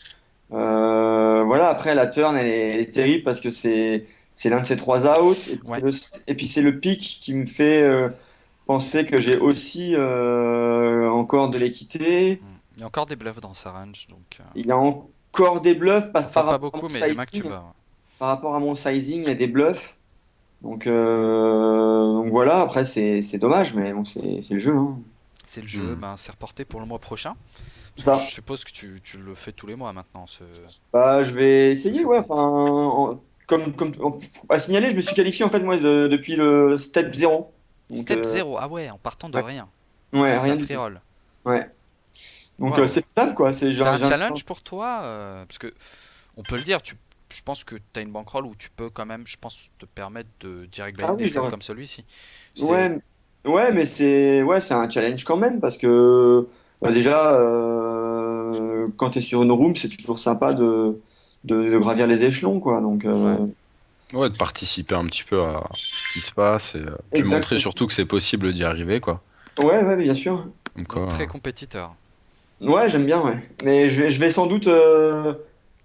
S5: Voilà, après la turn, elle est terrible parce que c'est l'un de ses 3 outs.
S1: ouais.
S5: Et puis c'est le pic qui me fait penser que j'ai aussi encore de l'équité.
S1: Il y a encore des bluffs dans sa range, donc
S5: Il y a encore des bluffs
S1: t'en fais
S5: par
S1: pas
S5: rapport à
S1: beaucoup,
S5: mon
S1: mais les mains que tu
S5: sizing.
S1: bats. Ouais.
S5: Par rapport à mon sizing, il y a des bluffs. Donc voilà, après c'est dommage, mais bon, c'est le jeu, hein.
S1: C'est le jeu, ben, c'est reporté pour le mois prochain.
S5: C'est
S1: Parce que je
S5: ça.
S1: suppose que tu le fais tous les mois maintenant,
S5: Bah, je vais
S1: ce
S5: essayer, ouais.
S1: setup.
S5: Enfin, à signaler, je me suis qualifié en fait moi depuis le step 0. Donc
S1: Step 0, ah ouais, en partant de
S5: ouais,
S1: rien.
S5: ouais,
S1: C'est
S5: rien
S1: un
S5: du tout.
S1: free roll.
S5: Ouais. Donc
S1: Waouh.
S5: c'est faisable quoi. C'est
S1: C'était
S5: genre,
S1: un challenge pour toi parce que on peut le dire, je pense que tu as une bankroll où tu peux quand même, je pense, te permettre de direct
S5: ah
S1: blind des
S5: oui,
S1: sets
S5: genre,
S1: comme celui-ci. C'est
S5: ouais, ouais, mais c'est un challenge quand même parce que bah, déjà quand tu es sur une room, c'est toujours sympa de gravir les échelons quoi. Donc
S1: ouais,
S4: Ouais, de participer un petit peu à ce qui se passe et puis montrer
S5: exactement.
S4: surtout que c'est possible d'y arriver, quoi.
S5: Ouais, ouais, bien sûr.
S4: Comme
S1: donc
S4: quoi,
S1: très compétiteur.
S5: Ouais, j'aime bien, ouais. Mais je vais sans doute,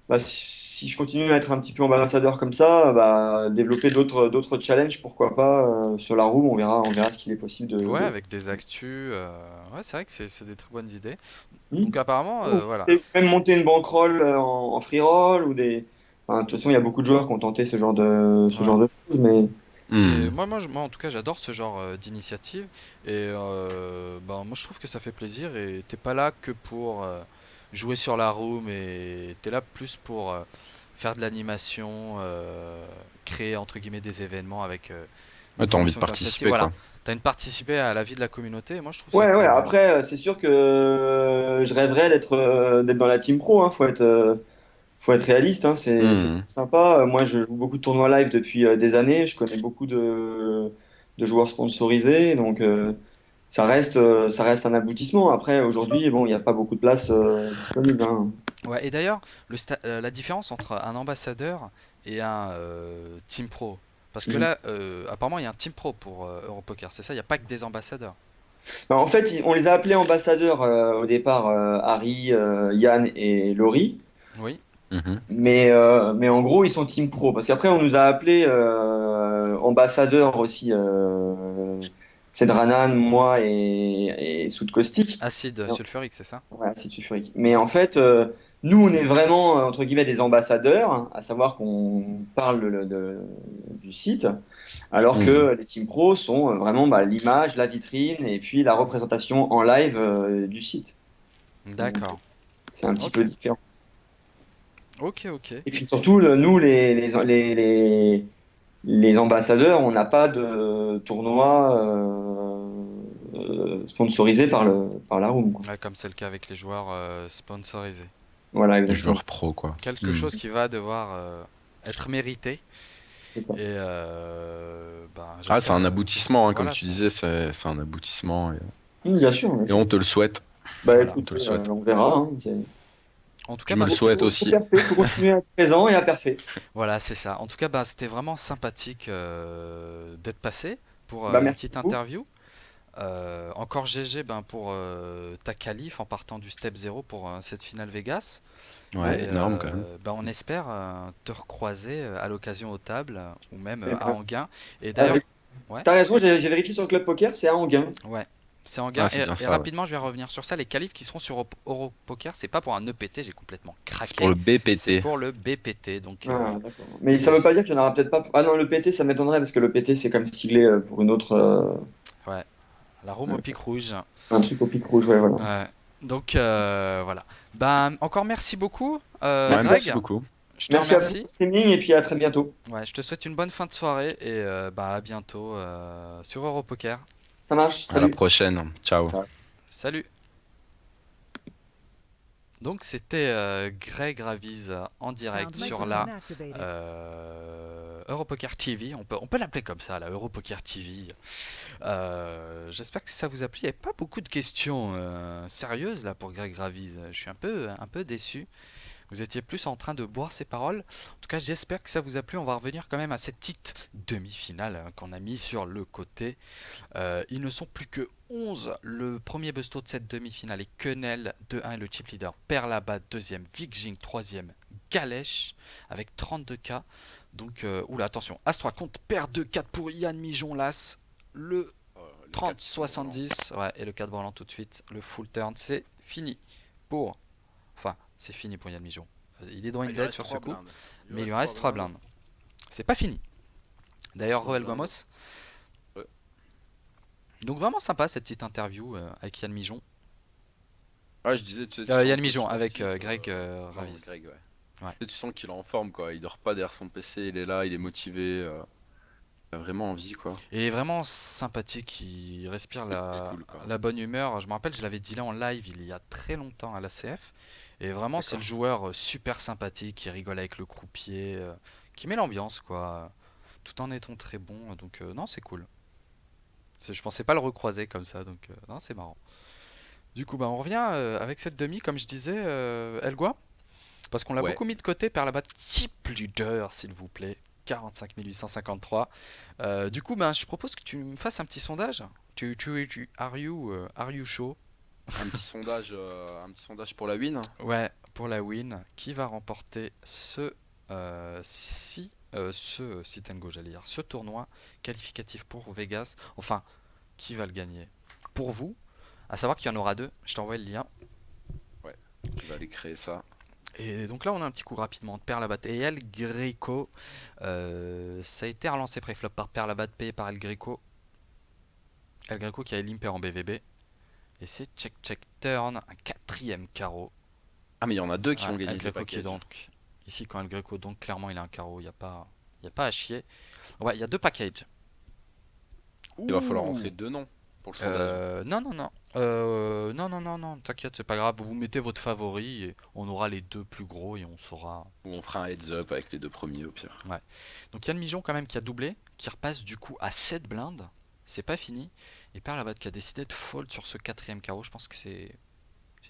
S5: bah, si je continue à être un petit peu ambassadeur comme ça, bah, développer d'autres challenges, pourquoi pas, sur la roue, on verra ce qu'il est possible
S1: Ouais,
S5: de
S1: avec des actus. Ouais, c'est vrai que c'est des très bonnes idées.
S5: Hmm.
S1: Donc apparemment,
S5: Ou
S1: voilà.
S5: même monter une bankroll en free roll ou des. Enfin, de toute façon, il y a beaucoup de joueurs qui ont tenté ce
S1: Ouais.
S5: genre de choses, mais
S1: C'est
S4: hmm.
S1: moi en tout cas j'adore ce genre d'initiative et ben, moi je trouve que ça fait plaisir et t'es pas là que pour jouer sur la room et t'es là plus pour faire de l'animation, créer entre guillemets des événements avec des
S4: Ouais, t'as envie de
S1: promotions comme celle-ci.
S4: participer,
S1: Voilà,
S4: quoi.
S1: t'as une participé à la vie de la communauté et moi je trouve ça
S5: ouais, ouais.
S1: cool.
S5: Après, c'est sûr que je rêverais d'être dans la team pro, hein. Faut être réaliste, hein, c'est
S4: Hmm.
S5: sympa. Moi, je joue beaucoup de tournois live depuis des années. Je connais beaucoup de joueurs sponsorisés, donc ça reste un aboutissement. Après, aujourd'hui, bon, il n'y a pas beaucoup de places disponibles, hein.
S1: Ouais, et d'ailleurs la différence entre un ambassadeur et un team pro. Parce que
S5: Mhm.
S1: là, apparemment, il y a un team pro pour Europoker, c'est ça? Il n'y a pas que des ambassadeurs.
S5: Bah, en fait, on les a appelés ambassadeurs au départ, Harry, Yann et Laurie.
S1: Oui.
S4: Mhm.
S5: Mais en gros, ils sont team pro. Parce qu'après, on nous a appelés ambassadeurs aussi, Cedranan, moi et Soud Caustic.
S1: Acide sulfurique, c'est ça?
S5: Ouais, acide sulfurique. Mais en fait, nous, on est vraiment, entre guillemets, des ambassadeurs, hein, à savoir qu'on parle du site, alors
S4: Hmm.
S5: que les team pro sont vraiment bah, l'image, la vitrine et puis la représentation en live du site. Donc,
S1: D'accord.
S5: c'est un petit peu
S1: Ok.
S5: différent.
S1: Ok, ok.
S5: Et puis surtout, nous, les ambassadeurs, on n'a pas de tournoi sponsorisé par la room, quoi.
S1: Ouais, comme c'est le cas avec les joueurs sponsorisés.
S5: Voilà,
S4: Les
S5: exactement.
S4: joueurs pro, quoi.
S1: Quelque
S4: Hmm.
S1: chose qui va devoir être mérité.
S5: C'est ça.
S1: Et ben,
S4: Ah, c'est
S1: j'espère.
S4: un aboutissement, hein, comme
S1: Voilà,
S4: tu
S1: ça.
S4: disais, c'est un aboutissement
S5: Bien sûr, bien
S4: et
S5: sûr.
S4: on te le souhaite.
S5: Bah
S1: Voilà.
S4: On
S5: écoute,
S4: te le souhaite.
S5: on verra, hein.
S1: En tout cas,
S4: Je me
S1: bah,
S4: le
S1: c'était.
S4: souhaite
S5: Faut
S4: aussi.
S5: faire fait, faut continuer à être présent et à faire fait.
S1: Voilà, c'est ça. En tout cas, bah, c'était vraiment sympathique d'être passé pour
S5: Bah
S1: une
S5: merci
S1: petite
S5: beaucoup.
S1: interview. Encore GG ben, pour ta qualif en partant du step 0 pour cette finale Vegas.
S4: Ouais,
S1: Et
S4: énorme quand même.
S1: ben, on espère te recroiser à l'occasion aux tables ou même
S5: Eh
S1: à
S5: ben,
S1: Anguin. Et d'ailleurs,
S5: avec...
S1: ouais,
S5: T'as raison, j'ai vérifié sur le Club Poker, c'est à Anguin.
S1: ouais. C'est en
S4: Ah,
S1: gain.
S4: c'est bien
S1: Et
S4: ça, ouais.
S1: rapidement, je vais revenir sur ça. Les qualifs qui seront sur Europoker, c'est pas pour un EPT, j'ai complètement
S4: C'est pour le
S1: craqué. C'est
S4: BPT.
S1: pour le BPT. Donc,
S5: Ah, d'accord. Mais ça
S1: c'est.
S5: veut pas dire qu'il y en aura peut-être pas. Ah non, le PT, ça m'étonnerait parce que le PT, c'est comme siglé pour une autre.
S1: Ouais, la Rome au pic rouge.
S5: Un truc au pic rouge, ouais, voilà.
S1: Ouais. Donc, voilà. Ben, encore merci beaucoup,
S4: Ouais,
S5: Merci à,
S4: merci
S1: Greg.
S4: beaucoup.
S1: Je te
S5: merci à vous pour
S1: remercie.
S5: le streaming et puis à très bientôt.
S1: Ouais, je te souhaite une bonne fin de soirée et bah, à bientôt sur Europoker.
S5: Ça marche,
S4: À la
S5: salut.
S4: prochaine. Ciao.
S1: Salut! Donc c'était Greg Raviz en direct
S3: Sound
S1: sur
S3: microphone
S1: la
S3: activated.
S1: Europoker TV. On peut l'appeler comme ça, la Europoker TV. J'espère que ça vous a plu. Il n'y avait pas beaucoup de questions sérieuses là pour Greg Raviz. Je suis un peu déçu. Vous étiez plus en train de boire ses paroles. En tout cas, j'espère que ça vous a plu. On va revenir quand même à cette petite demi-finale qu'on a mis sur le côté. Ils ne sont plus que 11. Le premier busto de cette demi-finale est Quenel, 2-1 et le chip leader Perlabat, deuxième, Vigjing, troisième, Galèche avec 32K. Donc, oula, attention, As-3 compte, paire 2-4 pour Yann Mijon-Las, le
S2: Le
S1: 30-70, ouais, et le 4 volant tout de suite, le full turn, c'est fini pour, enfin, c'est fini pour Yann Mijon. Il est dans
S2: Ah,
S1: une
S2: il lui
S1: dead
S2: reste
S1: sur ce
S2: 3
S1: coup,
S2: blindes.
S1: mais il lui reste 3 blindes. C'est pas fini. D'ailleurs,
S2: 3
S1: Roel
S2: blindes.
S1: Gamos.
S2: Ouais.
S1: Donc vraiment sympa cette petite interview avec Yann Mijon.
S2: Ouais, je disais, tu sais, tu sens
S1: Yann
S2: le coach
S1: Mijon avec
S2: sportif.
S1: Greg
S2: Non,
S1: Raviz.
S2: Greg, ouais.
S1: Ouais.
S2: Tu sais, tu sens qu'il est en forme, quoi. Il dort pas derrière son PC, il est là, il est motivé. Il a vraiment envie, quoi.
S1: Et il est vraiment sympathique, il respire
S2: Il est
S1: la,
S2: cool, quoi.
S1: la bonne humeur. Je me rappelle, je l'avais dit là en live il y a très longtemps à l'ACF. Et vraiment, c'est le
S2: D'accord.
S1: joueur super sympathique qui rigole avec le croupier, qui met l'ambiance, quoi, tout en étant très bon. Donc, non, c'est cool. Je pensais pas le recroiser comme ça, donc non, c'est marrant. Du coup, bah, on revient avec cette demi, comme je disais, Elgua. Parce qu'on l'a
S2: Ouais.
S1: beaucoup mis de côté par là-bas. Chip leader, s'il vous plaît. 45 853. Du coup, ben, je propose que tu me fasses un petit sondage. Are you show?
S2: Un petit sondage pour la win.
S1: Ouais, pour la win. Qui va remporter ce sit and go, j'allais dire, ce tournoi qualificatif pour Vegas? Enfin, qui va le gagner? Pour vous, à savoir qu'il y en aura deux. Je t'envoie le lien.
S2: Ouais. Je vais aller créer ça.
S1: Et donc là, on a un petit coup rapidement de Perlabat et El Greco. Ça a été relancé préflop par Perlabat, payé par El Greco. El Greco qui a limper en BVB. Et c'est check check turn, un quatrième carreau.
S2: Ah, mais il y en a deux qui
S1: Ouais,
S2: vont
S1: El
S2: gagner des
S1: Greco qui est
S2: packages.
S1: donc ici quand El Greco, donc clairement il a un carreau, il y a pas à chier. Ouais, il y a deux packages.
S2: Il va falloir rentrer
S1: Ouh.
S2: deux noms pour le sondage.
S1: Non, non, non. Non, non, non, non, t'inquiète, c'est pas grave. Vous mettez votre favori et on aura les deux plus gros et on saura.
S2: Ou on fera un heads up avec les deux premiers au pire.
S1: Ouais. Donc Yann Mijon quand même qui a doublé, qui repasse du coup à 7 blindes. C'est pas fini. Et Perlabat qui a décidé de fold sur ce quatrième carreau. Je pense que c'est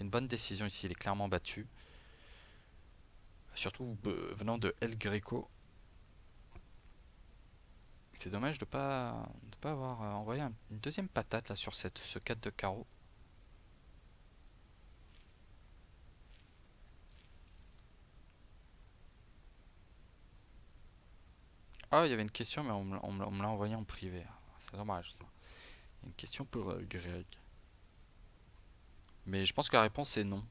S1: une bonne décision ici. Il est clairement battu. Surtout venant de El Greco. C'est dommage de pas avoir envoyé une deuxième patate là sur ce 4 de carreau. Ah, il y avait une question, mais on me l'a envoyé en privé. C'est dommage ça. Une question pour Greg. Mais je pense que la réponse est non.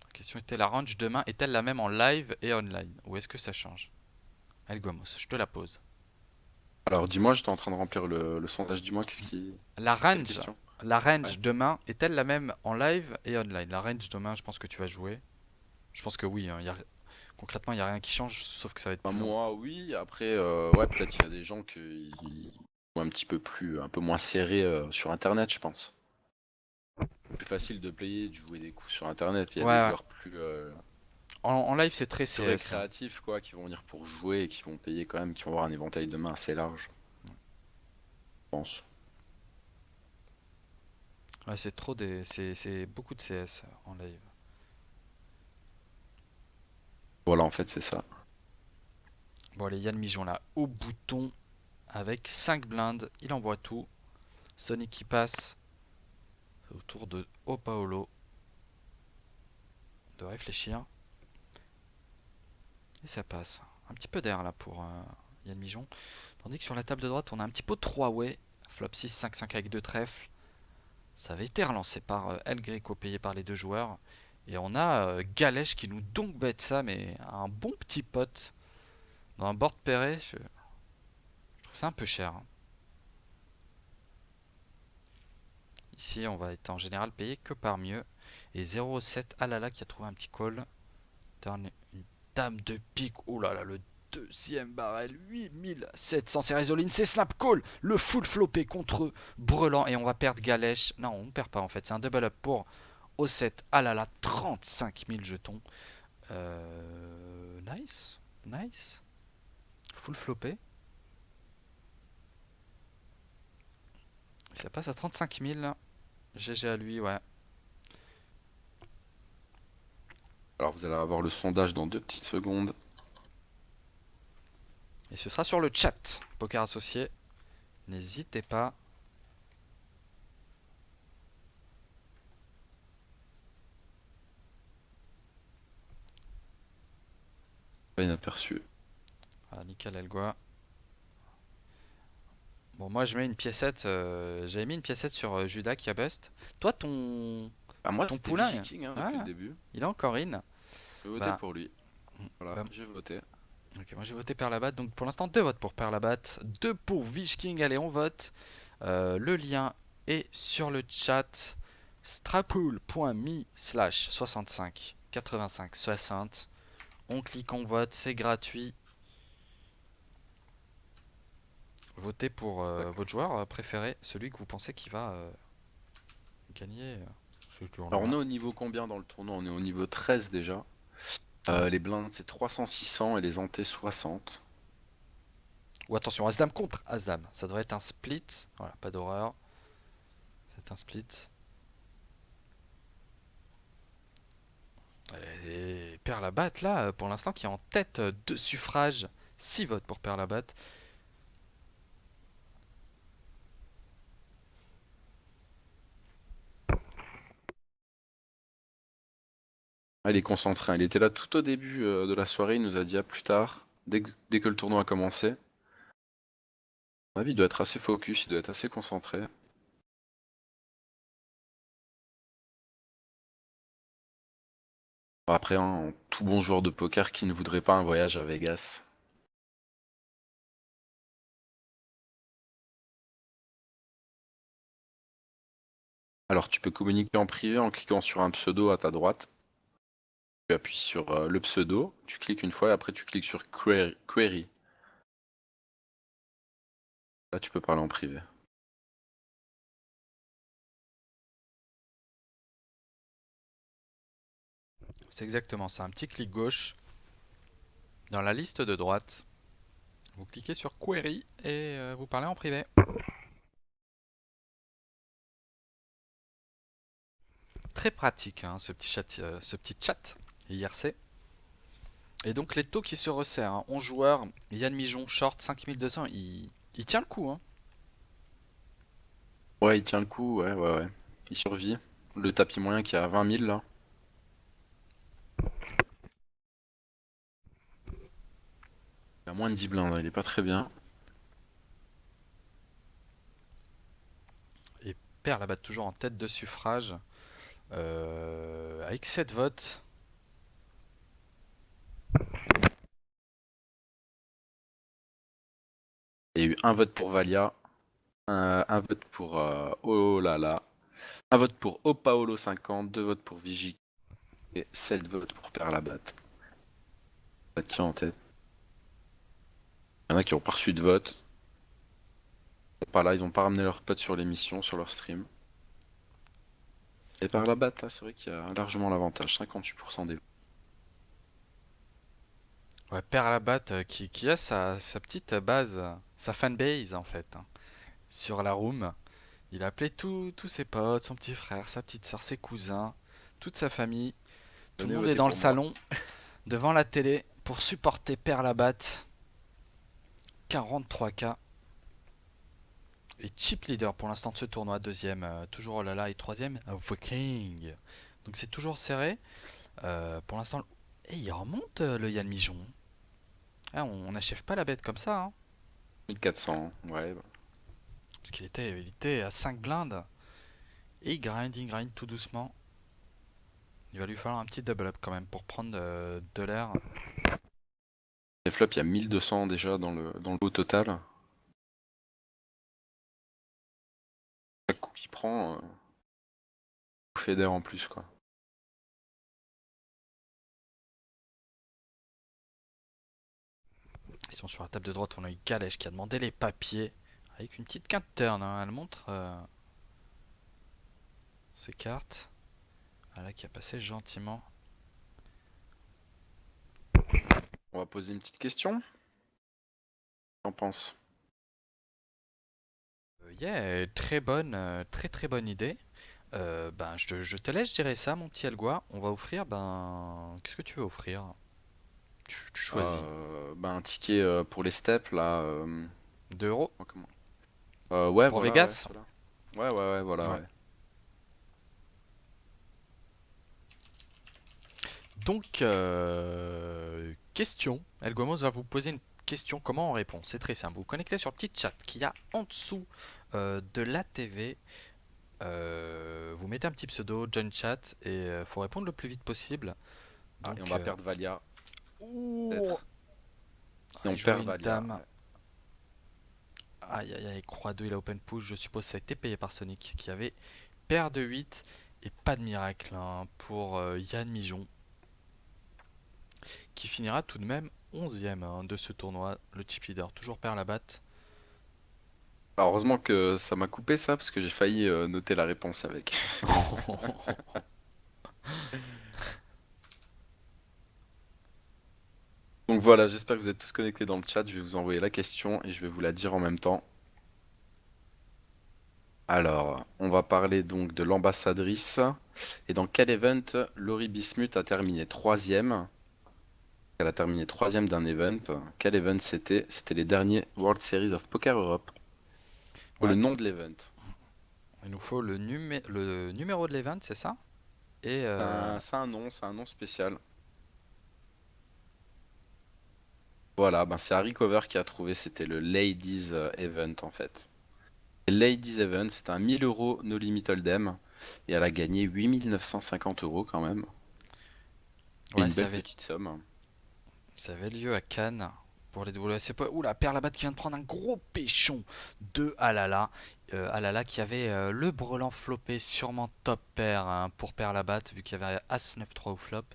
S1: La question était la range demain est-elle la même en live et online? Ou est-ce que ça change? Elgomos, je te la pose.
S2: Alors dis-moi, j'étais en train de remplir le sondage. Dis-moi,
S1: La
S2: quelle
S1: range,
S2: question?
S1: la
S2: Ouais.
S1: range demain est-elle la même en live et online? La range demain, je pense que tu vas jouer. Je pense que oui, hein, concrètement, il n'y a rien qui change, sauf que ça va être
S2: Bah,
S1: plus long.
S2: moi, oui. Après, ouais, peut-être qu'il y a des gens qui sont un peu moins serrés sur Internet, je pense. Plus facile de player, de jouer des coups sur Internet. Il y a
S1: Ouais,
S2: des
S1: ouais.
S2: joueurs
S1: En live, c'est très
S2: plus
S1: CS, hein.
S2: récréatifs, quoi, qui vont venir pour jouer et qui vont payer quand même, qui vont avoir un éventail de mains assez large, je pense.
S1: Ouais, c'est beaucoup de CS en live.
S2: Voilà, en fait, c'est ça.
S1: Bon, allez, Yann Mijon là, au bouton, avec 5 blindes, il envoie tout. Sonic qui passe, c'est au tour de Opaolo de réfléchir. Et ça passe. Un petit peu d'air là pour Yann Mijon. Tandis que sur la table de droite, on a un petit pot de 3-way Flop 6, 5, 5 avec deux trèfles. Ça avait été relancé par El Greco, payé par les deux joueurs. Et on a Galèche qui nous donc bête ça, mais un bon petit pote dans un board pairé. Je trouve ça un peu cher, hein. Ici, on va être en général payé que par mieux. Et 0,7 Alala qui a trouvé un petit call. Turn une dame de pique. Oh là là, le deuxième barrel. 8700. C'est Résoline. C'est snap call. Le full flopé contre Brelan. Et on va perdre Galèche. Non, on ne perd pas en fait. C'est un double up pour O7 Alala. 35 000 jetons. Nice. Nice. Full flopé. Ça passe à 35 000. GG à lui, ouais.
S2: Alors vous allez avoir le sondage dans 2 petites secondes.
S1: Et ce sera sur le chat. Poker associé. N'hésitez pas.
S2: Pas inaperçu.
S1: Ah, nickel Elgoa. Bon, moi je mets une piécette. J'avais mis une piécette sur Judas qui a bust. Toi,
S2: Ah, moi
S1: ton
S2: c'était
S1: poulain,
S2: Viking hein,
S1: ah,
S2: depuis le début.
S1: il est encore in.
S2: J'ai voté
S1: Bah,
S2: pour lui. Voilà,
S1: bah,
S2: j'ai voté.
S1: ok, moi j'ai voté Perlabat. Donc pour l'instant, 2 votes pour Perlabat, 2 pour Viking. Allez, on vote. Le lien est sur le chat. strapool.me/65 85 60. On clique, on vote, c'est gratuit. Votez pour votre joueur préféré, celui que vous pensez qui va gagner ce
S2: Alors on
S1: tournoi.
S2: est au niveau combien dans le tournoi? On est au niveau 13 déjà. Les blindes c'est 300-600 et les antés 60.
S1: Ou attention, As-Dame contre As-Dame. Ça devrait être un split. Voilà, pas d'horreur. C'est un split. Et Perlabat, là, pour l'instant, qui est en tête de suffrage. 6 votes pour Perlabat.
S2: Ah, il est concentré, hein. Il était là tout au début de la soirée, il nous a dit à plus tard, dès que le tournoi a commencé. À mon avis, il doit être assez focus, il doit être assez concentré. Bon, après, hein, tout bon joueur de poker qui ne voudrait pas un voyage à Vegas. Alors tu peux communiquer en privé en cliquant sur un pseudo à ta droite. Tu appuies sur le pseudo, tu cliques une fois et après tu cliques sur Query. Là tu peux parler en privé.
S1: C'est exactement ça. Un petit clic gauche. Dans la liste de droite, vous cliquez sur Query et vous parlez en privé. Très pratique, hein, ce petit chat IRC. Et donc les taux qui se resserrent, hein. 11 joueurs, Yann Mijon, short 5200, il tient le coup, hein.
S2: Ouais, il tient le coup, ouais. Il survit. Le tapis moyen qui est à 20 000 là. Il a moins de 10 blindes, hein, il est pas très bien.
S1: Et Père la bat toujours en tête de suffrage, avec 7 votes.
S2: Il y a eu un vote pour Valia, un vote pour Oh là là, un vote pour Opaolo 50, 2 votes pour Vigie et 7 votes pour Perlabat. Bah, tiens en tête. Il y en a qui ont pas reçu de vote. Pas là, ils ont pas ramené leurs potes sur l'émission, sur leur stream. Et Perlabat, là, c'est vrai qu'il y a largement l'avantage, 58% des votes.
S1: Ouais, Père la bat qui a sa petite base, sa fanbase en fait, hein, sur la room. Il a appelé tous ses potes, son petit frère, sa petite soeur, ses cousins, toute sa famille. Tout le
S2: Venez
S1: monde est
S2: voter
S1: dans le
S2: pour moi.
S1: salon, devant la télé, pour supporter Père la batte. 43K. Et chip leader pour l'instant de ce tournoi, deuxième, toujours Olala et troisième, Viking. Donc c'est toujours serré. Pour l'instant, et il remonte le Yann Mijon. Ah, on n'achève pas la bête comme ça, hein.
S2: 1400, ouais.
S1: Parce qu'il était à 5 blindes. Et il grind tout doucement. Il va lui falloir un petit double up quand même pour prendre de l'air.
S2: Les flops, il y a 1200 déjà dans le lot total. Chaque coup qu'il prend, fait d'air en plus, quoi.
S1: Ils sont sur la table de droite, on a eu Calèche qui a demandé les papiers. Avec une petite quinte turn, hein. Elle montre ses cartes. Voilà, qui a passé gentiment.
S2: On va poser une petite question. Qu'en penses?
S1: Yeah, très bonne, très très bonne idée. Ben, je te laisse gérer ça, mon petit Elgois. On va offrir, ben, qu'est-ce que tu veux offrir? Tu choisis.
S2: Un ticket pour les steps, là.
S1: 2 euros
S2: Comment? Ouais,
S1: pour
S2: voilà, ouais,
S1: Vegas?
S2: ceux-là. Ouais, voilà,
S1: Ouais.
S2: ouais.
S1: Donc, question. Elgomos va vous poser une question. Comment on répond? C'est très simple. Vous vous connectez sur le petit chat qu'il y a en dessous de la TV. Vous mettez un petit pseudo, join chat, et faut répondre le plus vite possible.
S2: Ah, et on
S1: Donc,
S2: va perdre Valia,
S1: ouh,
S2: peut-être. Et
S1: il
S2: on
S1: jouait
S2: perd
S1: une
S2: Valia,
S1: dame.
S2: ouais.
S1: Aïe aïe aïe, Croix 2, il a open push. Je suppose que ça a été payé par Sonic qui avait paire de 8 et pas de miracle hein, pour Yann Mijon qui finira tout de même 11ème hein, de ce tournoi. Le chip leader, toujours perd la batte.
S2: Alors, heureusement que ça m'a coupé ça, parce que j'ai failli noter la réponse avec. Donc voilà, j'espère que vous êtes tous connectés dans le chat. Je vais vous envoyer la question et je vais vous la dire en même temps. Alors, on va parler donc de l'ambassadrice. Et dans quel event Laurie Bismuth a terminé troisième? Elle a terminé troisième d'un event. Quel event c'était? C'était les derniers World Series of Poker Europe. Faut le
S1: Ouais,
S2: nom de l'event.
S1: il nous faut le numéro de l'event, c'est ça? Et
S2: C'est un nom spécial. Voilà, c'est Harry Cover qui a trouvé, c'était le Ladies Event en fait. Le Ladies Event, c'était un 1000 euros No Limit Hold'em. Et elle a gagné 8 950 € quand même. Et
S1: ouais,
S2: une belle petite somme.
S1: ça avait lieu à Cannes pour les WSC. Ouh, la Perle Labat qui vient de prendre un gros péchon de Alala. Alala qui avait le brelan flopé, sûrement top pair hein, pour Perle Labat, vu qu'il y avait As 9-3 au flop.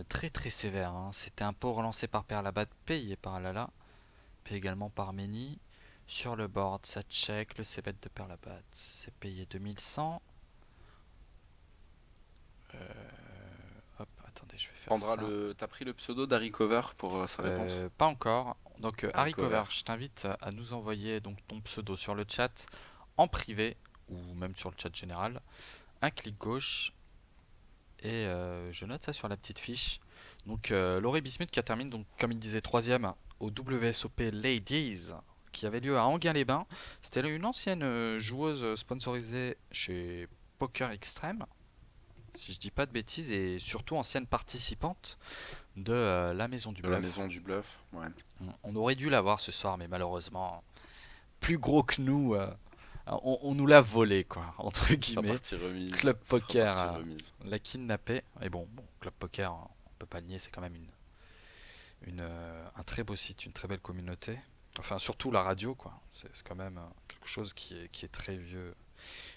S1: Très très sévère, hein. C'était un pot relancé par Perle Labat, payé par Alala, payé également par Meni. Sur le board, ça check, le c-bet de Perle Labat, c'est payé 2100. Hop, attendez, je vais faire ça.
S2: T'as pris le pseudo d'Harry Cover pour sa réponse?
S1: Pas encore. Donc
S2: Harry
S1: Harry
S2: Cover.
S1: Cover, je t'invite à nous envoyer donc ton pseudo sur le chat en privé ou même sur le chat général. Un clic gauche et je note ça sur la petite fiche. Donc Laurie Bismuth qui a terminé donc comme il disait troisième au WSOP Ladies qui avait lieu à Anguin-les-Bains. C'était une ancienne joueuse sponsorisée chez Poker Extreme, si je dis pas de bêtises, et surtout ancienne participante de la Maison du
S2: De la
S1: Bluff.
S2: maison du bluff, ouais.
S1: On aurait dû l'avoir ce soir, mais malheureusement, plus gros que nous, on nous l'a volé, quoi, entre
S2: Ce sera
S1: guillemets.
S2: partie remise.
S1: Club
S2: Ce sera
S1: Poker
S2: partie remise.
S1: l'a kidnappé. Et bon, Club Poker, on peut pas le nier, c'est quand même un très beau site, une très belle communauté. Enfin, surtout la radio, quoi. C'est quand même quelque chose qui est très vieux.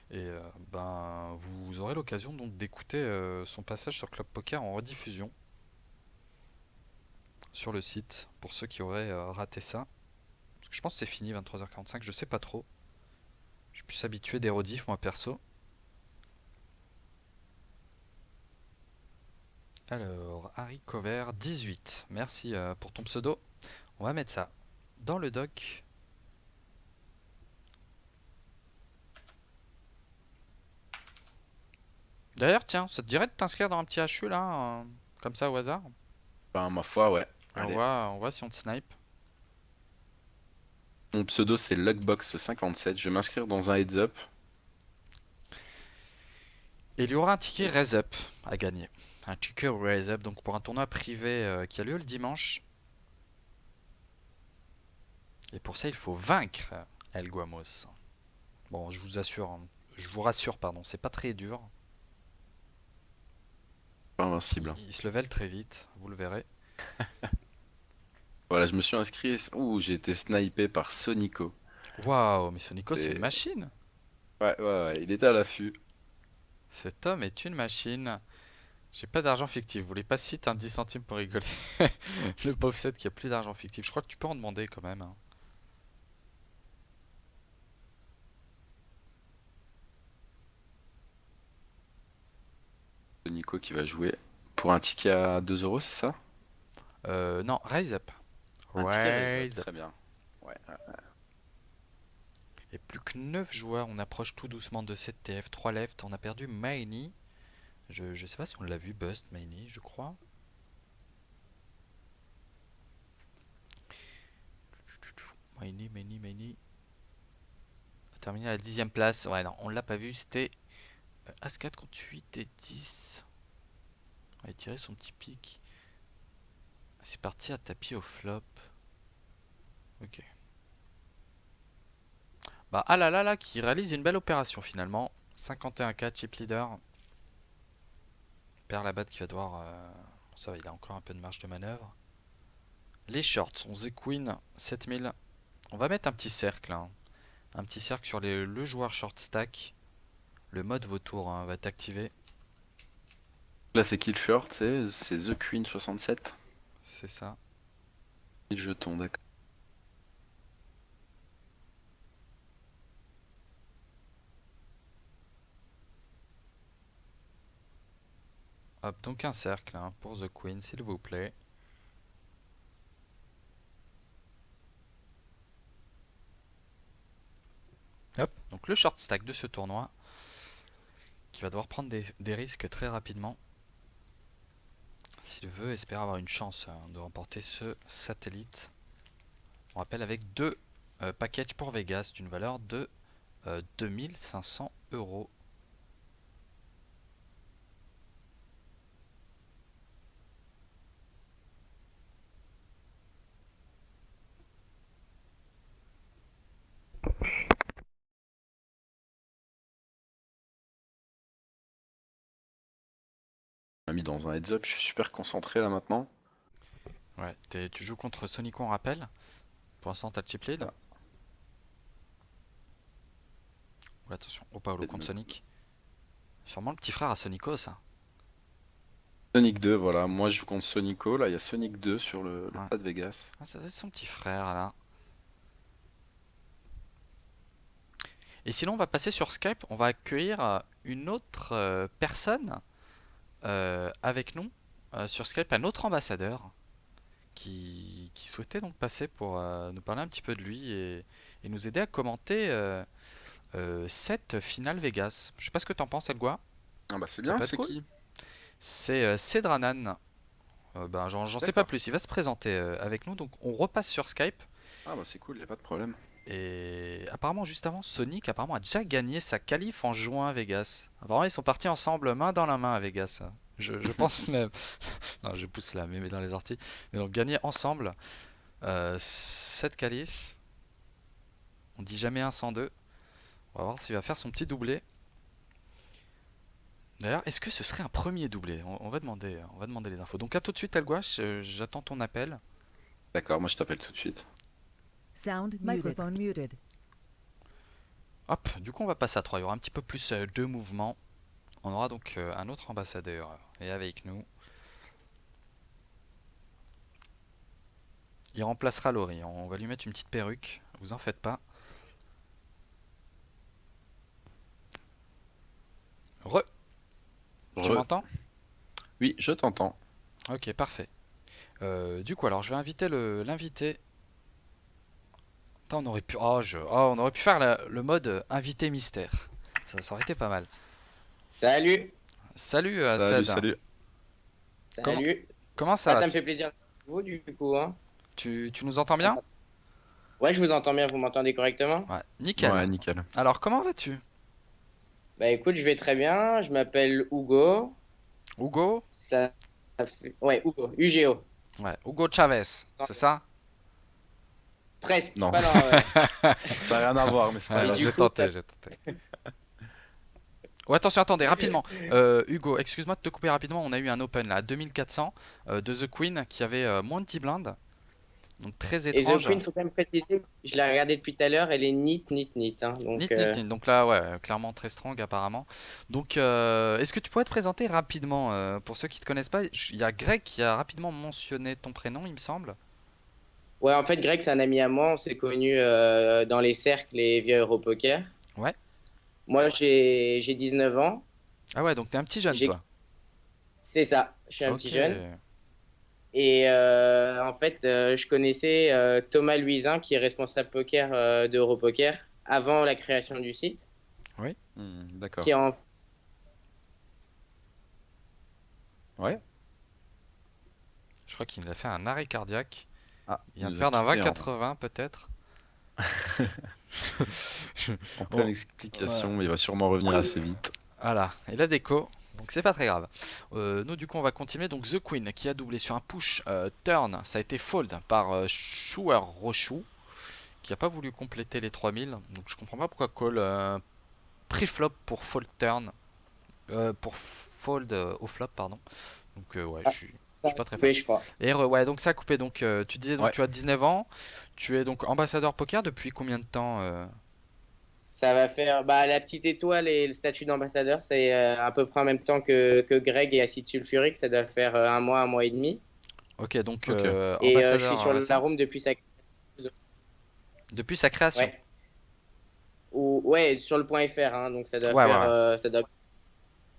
S1: Et ben, vous aurez l'occasion donc d'écouter son passage sur Club Poker en rediffusion sur le site pour ceux qui auraient raté ça. Parce que je pense que c'est fini 23h45, je sais pas trop. Je suis plus habitué des rediffs moi perso. Alors, Harry Cover 18. Merci pour ton pseudo. On va mettre ça dans le doc. D'ailleurs, tiens, ça te dirait de t'inscrire dans un petit HU là, comme ça au hasard?
S2: Ma foi, ouais.
S1: Et on
S2: Allez.
S1: voit, on voit si on te snipe.
S2: Mon pseudo c'est Luckbox57. Je vais m'inscrire dans un heads up.
S1: Et il y aura un ticket Raise Up à gagner. Un ticket Raise Up, donc pour un tournoi privé qui a lieu le dimanche. Et pour ça, il faut vaincre El Guamos. Bon, je vous rassure, pardon, c'est pas très dur.
S2: Pas invincible.
S1: Il se level très vite, vous le verrez.
S2: Voilà, je me suis inscrit. Ouh, j'ai été snipé par Sonico.
S1: Waouh, mais Sonico, c'est une
S2: Et-
S1: machine.
S2: Ouais, il était à l'affût.
S1: Cet homme est une machine. J'ai pas d'argent fictif. Vous voulez pas citer un 10 centimes pour rigoler? Le pauvre set qui a plus d'argent fictif. Je crois que tu peux en demander quand même, hein.
S2: Sonico qui va jouer pour un ticket à 2 euros, c'est ça?
S1: Non, raise up.
S2: Un ticket raise up,
S1: Raise up.
S2: très bien. Ouais.
S1: Et plus que 9 joueurs, on approche tout doucement de 7 TF, 3 left. On a perdu Maini. Je sais pas si on l'a vu, Bust, Maini, je crois. Maini. Terminé à la 10e place. Ouais, non, on l'a pas vu. C'était As-4 contre 8 et 10. On va tirer son petit pic. C'est parti à tapis au flop. Ok. Bah, ah là là là, qui réalise une belle opération finalement. 51K, chip leader. Perd la batte qui va devoir. Ça va, il a encore un peu de marge de manœuvre. Les shorts, on the queen, 7000. On va mettre un petit cercle, hein. Un petit cercle sur le joueur short stack. Le mode vautour, hein, va être activé.
S2: Là, c'est qui le short? C'est The Queen 67.
S1: C'est ça.
S2: 1000 jetons, d'accord.
S1: Hop, donc un cercle, hein, pour the queen, s'il vous plaît. Hop, donc le short stack de ce tournoi. Qui va devoir prendre des risques très rapidement. S'il veut espérer avoir une chance, hein, de remporter ce satellite. On rappelle avec deux packages pour Vegas d'une valeur de 2500 euros.
S2: On m'a mis dans un heads up, je suis super concentré là maintenant.
S1: Ouais, tu joues contre Sonico en rappel. Pour l'instant, t'as le chip lead.
S2: Ah.
S1: Oula, attention, oh Paolo
S2: C'est de
S1: contre
S2: me-
S1: Sonic. Sûrement le petit frère à Sonico, ça.
S2: Sonic 2, voilà. Moi, je joue contre Sonico. Là, il y a Sonic 2 sur le
S1: Ouais.
S2: plat de Vegas.
S1: Ah, ça doit être son petit frère, là. Et sinon, on va passer sur Skype. On va accueillir une autre personne avec nous sur Skype, un autre ambassadeur qui souhaitait donc passer pour nous parler un petit peu de lui et nous aider à commenter cette finale Vegas. Je sais pas ce que t'en penses, Elgua.
S2: Ah bah c'est
S1: Ça
S2: bien,
S1: peut être
S2: c'est
S1: cool.
S2: qui?
S1: C'est Cedranan. Ben, j'en sais pas
S2: D'accord.
S1: plus. Il va se présenter avec nous. Donc on repasse sur Skype.
S2: Ah bah c'est cool, y a pas de problème.
S1: Et apparemment, juste avant, Sonic apparemment a déjà gagné sa qualif en juin à Vegas. Apparemment, ils sont partis ensemble, main dans la main à Vegas. Je pense même. Non, je pousse là, mais dans les orties. Mais donc, gagner ensemble cette qualif. On dit jamais un sans deux. On va voir s'il va faire son petit doublé. D'ailleurs, est-ce que ce serait un premier doublé? On va demander les infos. Donc, à tout de suite, Alguash. J'attends ton appel.
S2: D'accord, moi je t'appelle tout de suite.
S3: Sound muted. Microphone muted.
S1: Hop, du coup, on va passer à 3. Il y aura un petit peu plus de mouvement. On aura donc un autre ambassadeur et avec nous. Il remplacera Laurie. On va lui mettre une petite perruque. Vous en faites pas. Re, tu m'entends?
S4: Oui, je t'entends.
S1: Ok, parfait. Du coup, alors je vais inviter l'invité. Attends, on aurait pu, on aurait pu faire le mode invité mystère. Ça aurait été pas mal.
S6: Salut,
S1: Salut
S2: Salut,
S1: Ced.
S2: salut.
S1: Comment,
S6: salut.
S1: comment ça
S6: Ah,
S1: va?
S6: ça me fait plaisir. Vous, du coup, hein.
S1: Tu nous entends bien?
S6: Ouais, je vous entends bien, vous m'entendez correctement?
S1: Ouais, nickel.
S2: Ouais, nickel.
S1: Alors, comment vas-tu?
S6: Bah écoute, je vais très bien, je m'appelle Hugo.
S1: Hugo?
S6: Ouais, Hugo, UGO.
S1: Ouais, Hugo Chavez, c'est ça?
S6: Presque.
S4: Non.
S6: Pas loin, ouais.
S4: Ça n'a rien à voir, mais c'est pas
S1: Ouais,
S6: Et
S4: grave.
S6: du
S1: j'ai
S6: coup,
S1: tenté, j'ai tenté. Oh, attention, attendez, rapidement. Hugo, excuse-moi de te couper rapidement. On a eu un open là à 2400 de The Queen qui avait moins de 10 blindes. Donc très
S6: Et The
S1: étrange.
S6: Queen, faut quand même préciser, je l'ai regardé depuis tout à l'heure, elle est neat, hein. Donc,
S1: Nit, nit, nit. Donc là, ouais, clairement très strong apparemment. Donc, est-ce que tu pourrais te présenter rapidement pour ceux qui te connaissent pas? Il y a Greg qui a rapidement mentionné ton prénom, il me semble.
S6: ouais, en fait, Greg, c'est un ami à moi. On s'est connus dans les cercles et via Europoker.
S1: Ouais.
S6: Moi, j'ai 19 ans.
S1: Ah ouais, donc t'es un petit jeune,
S6: J'ai...
S1: toi.
S6: C'est ça, je suis un
S1: Ok.
S6: petit jeune. Et en fait, je connaissais Thomas Luisin, qui est responsable poker d'Europoker, avant la création du site,
S4: D'accord.
S6: qui est en...
S4: Ouais.
S1: Je crois qu'il a fait un arrêt cardiaque.
S4: Ah,
S1: Il vient de
S4: nous a
S1: perdre un
S4: quittés
S1: 20-80 peut-être.
S4: en
S1: Bon,
S4: pleine explication, mais il va sûrement revenir assez vite.
S1: voilà, et la déco, donc c'est pas très grave. Nous du coup on va continuer, donc The Queen qui a doublé sur un push turn, ça a été fold par Shuer Roshu, qui a pas voulu compléter les 3000, donc je comprends pas pourquoi call pre-flop pour fold turn, pour fold au flop pardon, donc ouais
S6: Ah,
S1: je
S6: ça
S1: suis
S6: a
S1: pas très fan.
S6: coupé, je crois.
S1: Et ouais donc ça a coupé, donc tu disais donc
S4: Ouais.
S1: tu as 19 ans, tu es donc ambassadeur poker depuis combien de temps
S6: Ça va faire... Bah, la petite étoile et le statut d'ambassadeur, c'est à peu près en même temps que Greg et Acide Sulfurique. Ça doit faire un mois et demi.
S1: Ok, donc
S4: Ok.
S6: Et je suis
S1: ambassadeur
S6: sur la
S1: récent
S6: room depuis sa...
S1: depuis sa création.
S6: Ouais. Ouais, sur le point .fr, hein, donc ça doit
S1: Ouais, ouais,
S6: faire...
S1: ouais.
S6: ça doit...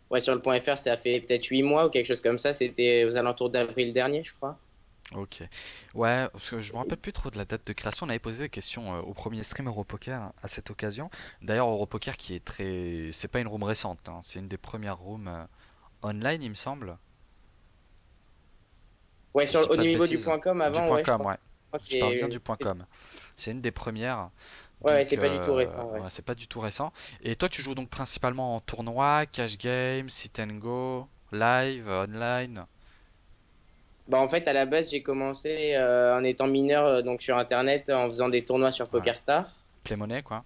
S6: Ouais, sur le point .fr, ça fait peut-être 8 mois ou quelque chose comme ça. C'était aux alentours d'avril dernier, je crois.
S1: Ok. Ouais, parce que je me rappelle plus trop de la date de création. On avait posé des questions au premier stream Europoker à cette occasion. D'ailleurs, Europoker qui est très. C'est pas une room récente, hein, c'est une des premières rooms online, il me semble.
S6: Ouais,
S1: Si je dis
S6: au
S1: pas de
S6: niveau du
S1: bêtises.
S6: point .com,
S1: Du
S6: avant,
S1: point
S6: ouais, je
S1: com,
S6: crois
S1: ouais.
S6: que
S1: Je parle bien du point com. C'est une des premières.
S6: Ouais, ouais,
S1: Donc,
S6: c'est pas du tout récent, ouais.
S1: ouais, c'est pas du tout récent. Et toi, tu joues donc principalement en tournoi, cash game, sit and go, live, online.
S6: Bah, en fait, à la base, j'ai commencé en étant mineur donc sur Internet, en faisant des tournois sur
S1: Ouais.
S6: PokerStar.
S1: Play money, quoi.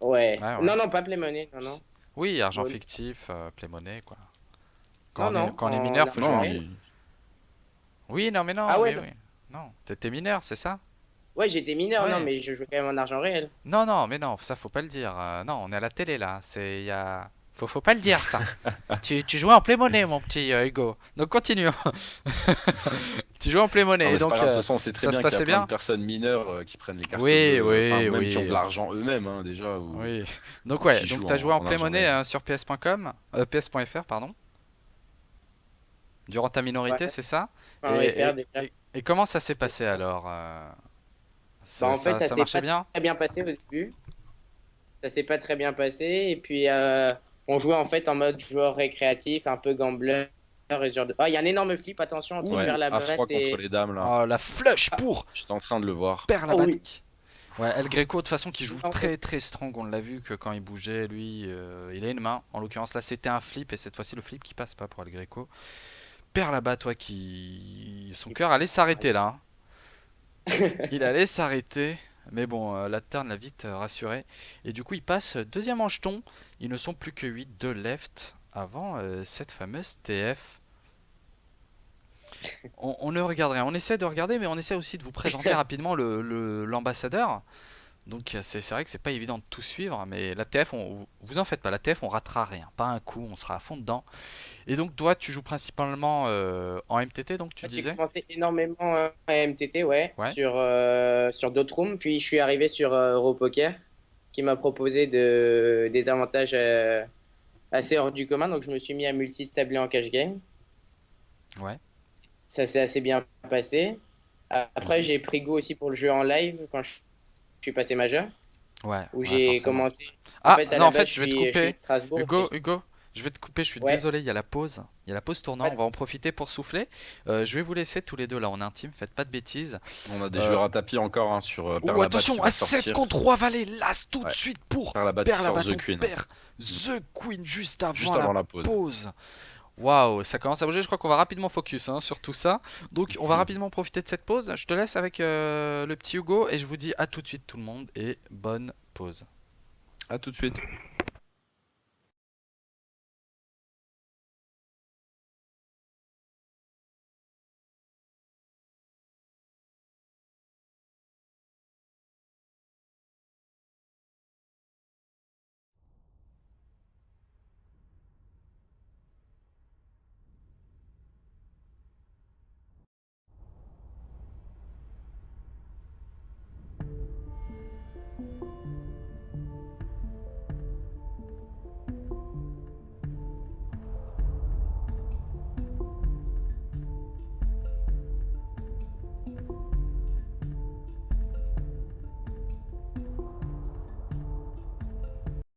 S6: Ouais.
S1: Ouais, ouais.
S6: Non, non, pas Play Money, non, non.
S1: Oui, argent
S6: Bon,
S1: fictif, play money, quoi.
S6: non, non,
S1: Quand on est
S6: en
S1: mineur, faut jouer
S6: argent
S4: Non,
S1: en.
S6: réel.
S1: Oui, non, mais
S6: Ah
S1: non,
S6: ouais,
S1: oui, oui. Non, t'étais mineur, c'est ça?
S6: ouais, j'étais mineur, non,
S1: Ouais.
S6: mais je jouais quand même en argent réel.
S1: Non, non, mais non, ça faut pas le dire. Non, on est à la télé là. Faut pas le dire ça. Tu jouais en Play Money, mon petit Hugo. Donc continue. Tu jouais en Play
S4: non,
S1: Money,
S4: mais c'est
S1: donc
S4: pas grave. De toute façon, on sait très
S1: ça se
S4: bien qu'il y a
S1: passait
S4: plein de
S1: bien?
S4: personnes mineures qui prennent les cartes
S1: Oui,
S4: bleues, enfin,
S1: oui,
S4: même qui ont de
S1: oui.
S4: l'argent eux-mêmes, hein, déjà,
S1: Oui. Donc
S4: ou
S1: ouais,
S4: qui
S1: donc
S4: jouent
S1: t'as joué en
S4: en
S1: Play
S4: argent
S1: Money
S4: réel.
S1: sur PS.com, PS.fr, pardon, durant ta
S6: Ouais,
S1: minorité, c'est ça?
S6: en FR déjà.
S1: Et comment ça s'est
S6: C'est
S1: passé
S6: ça.
S1: alors?
S6: Bah, en fait, ça
S1: Ça
S6: s'est
S1: marchait
S6: pas
S1: bien?
S6: très bien passé au début. Ça s'est pas très bien passé. Et puis, on jouait en fait en mode joueur récréatif, un peu gambler. Et ce genre de... Ah, il y a un énorme flip, attention, entre
S4: Ouais,
S6: Père
S4: As-3
S6: Labatte
S4: contre
S6: et.
S4: les dames, là.
S1: Oh, la flush
S6: Ah,
S1: pour
S4: J'étais en train de le voir.
S1: perd la
S6: oh oui.
S1: batte. Ouais, El Greco, de toute façon, qui joue
S6: En fait,
S1: très très strong. On l'a vu que quand il bougeait, lui, il a une main. En l'occurrence, là, c'était un flip. Et cette fois-ci, le flip qui passe pas pour El Greco. Perd la batte, toi, qui. Son cœur allait s'arrêter là, hein. Il allait s'arrêter. Mais bon, la turn l'a vite rassuré. Et du coup, il passe deuxième en jeton. Ils ne sont plus que 8 de left avant cette fameuse TF. On ne regarde rien. On essaie de regarder, mais on essaie aussi de vous présenter rapidement l'ambassadeur. Donc c'est vrai que c'est pas évident de tout suivre, mais la TF, vous en faites pas, la TF on ratera rien, pas un coup, on sera à fond dedans. Et donc toi tu joues principalement en MTT, donc tu
S6: j'ai
S1: disais?
S6: commencé énormément à MTT, ouais,
S1: Ouais,
S6: sur d'autres rooms. Puis je suis arrivé sur Europoker, qui m'a proposé des avantages assez hors du commun. Donc je me suis mis à multi-tabler en cash game.
S1: ouais,
S6: Ça s'est assez bien passé. Après, j'ai pris goût aussi pour le jeu en live quand je suis passé majeur,
S1: ouais,
S6: où
S1: ouais,
S6: j'ai
S1: forcément.
S6: commencé. En
S1: Ah
S6: fait, à
S1: non,
S6: la
S1: en fait
S6: base,
S1: je vais te
S6: je suis de
S1: couper.
S6: Strasbourg.
S1: Hugo, je vais te couper, je suis
S6: Ouais,
S1: désolé, il y a la pause. Il y a la pause tournant,
S6: pas
S1: on
S6: de
S1: va en
S6: souci.
S1: profiter pour souffler. Je vais vous laisser tous les deux là en intime, faites pas de bêtises.
S4: On a des
S1: Euh,
S4: joueurs à tapis encore, hein, sur
S1: Oh,
S4: Perlabat
S1: attention,
S4: qui
S1: à
S4: va
S1: 7
S4: sortir.
S1: contre 3 valets, l'as tout de
S4: Ouais,
S1: suite pour
S4: Perlabat qui
S1: perdre la
S4: sort The
S1: bâton,
S4: Queen,
S1: perd The Queen juste avant
S4: juste
S1: la
S4: avant la pause.
S1: pause. Waouh, ça commence à bouger. Je crois qu'on va rapidement focus hein, sur tout ça. Donc, on va rapidement profiter de cette pause. Je te laisse avec le petit Hugo et je vous dis à tout de suite, tout le monde, et bonne pause.
S2: À tout de suite.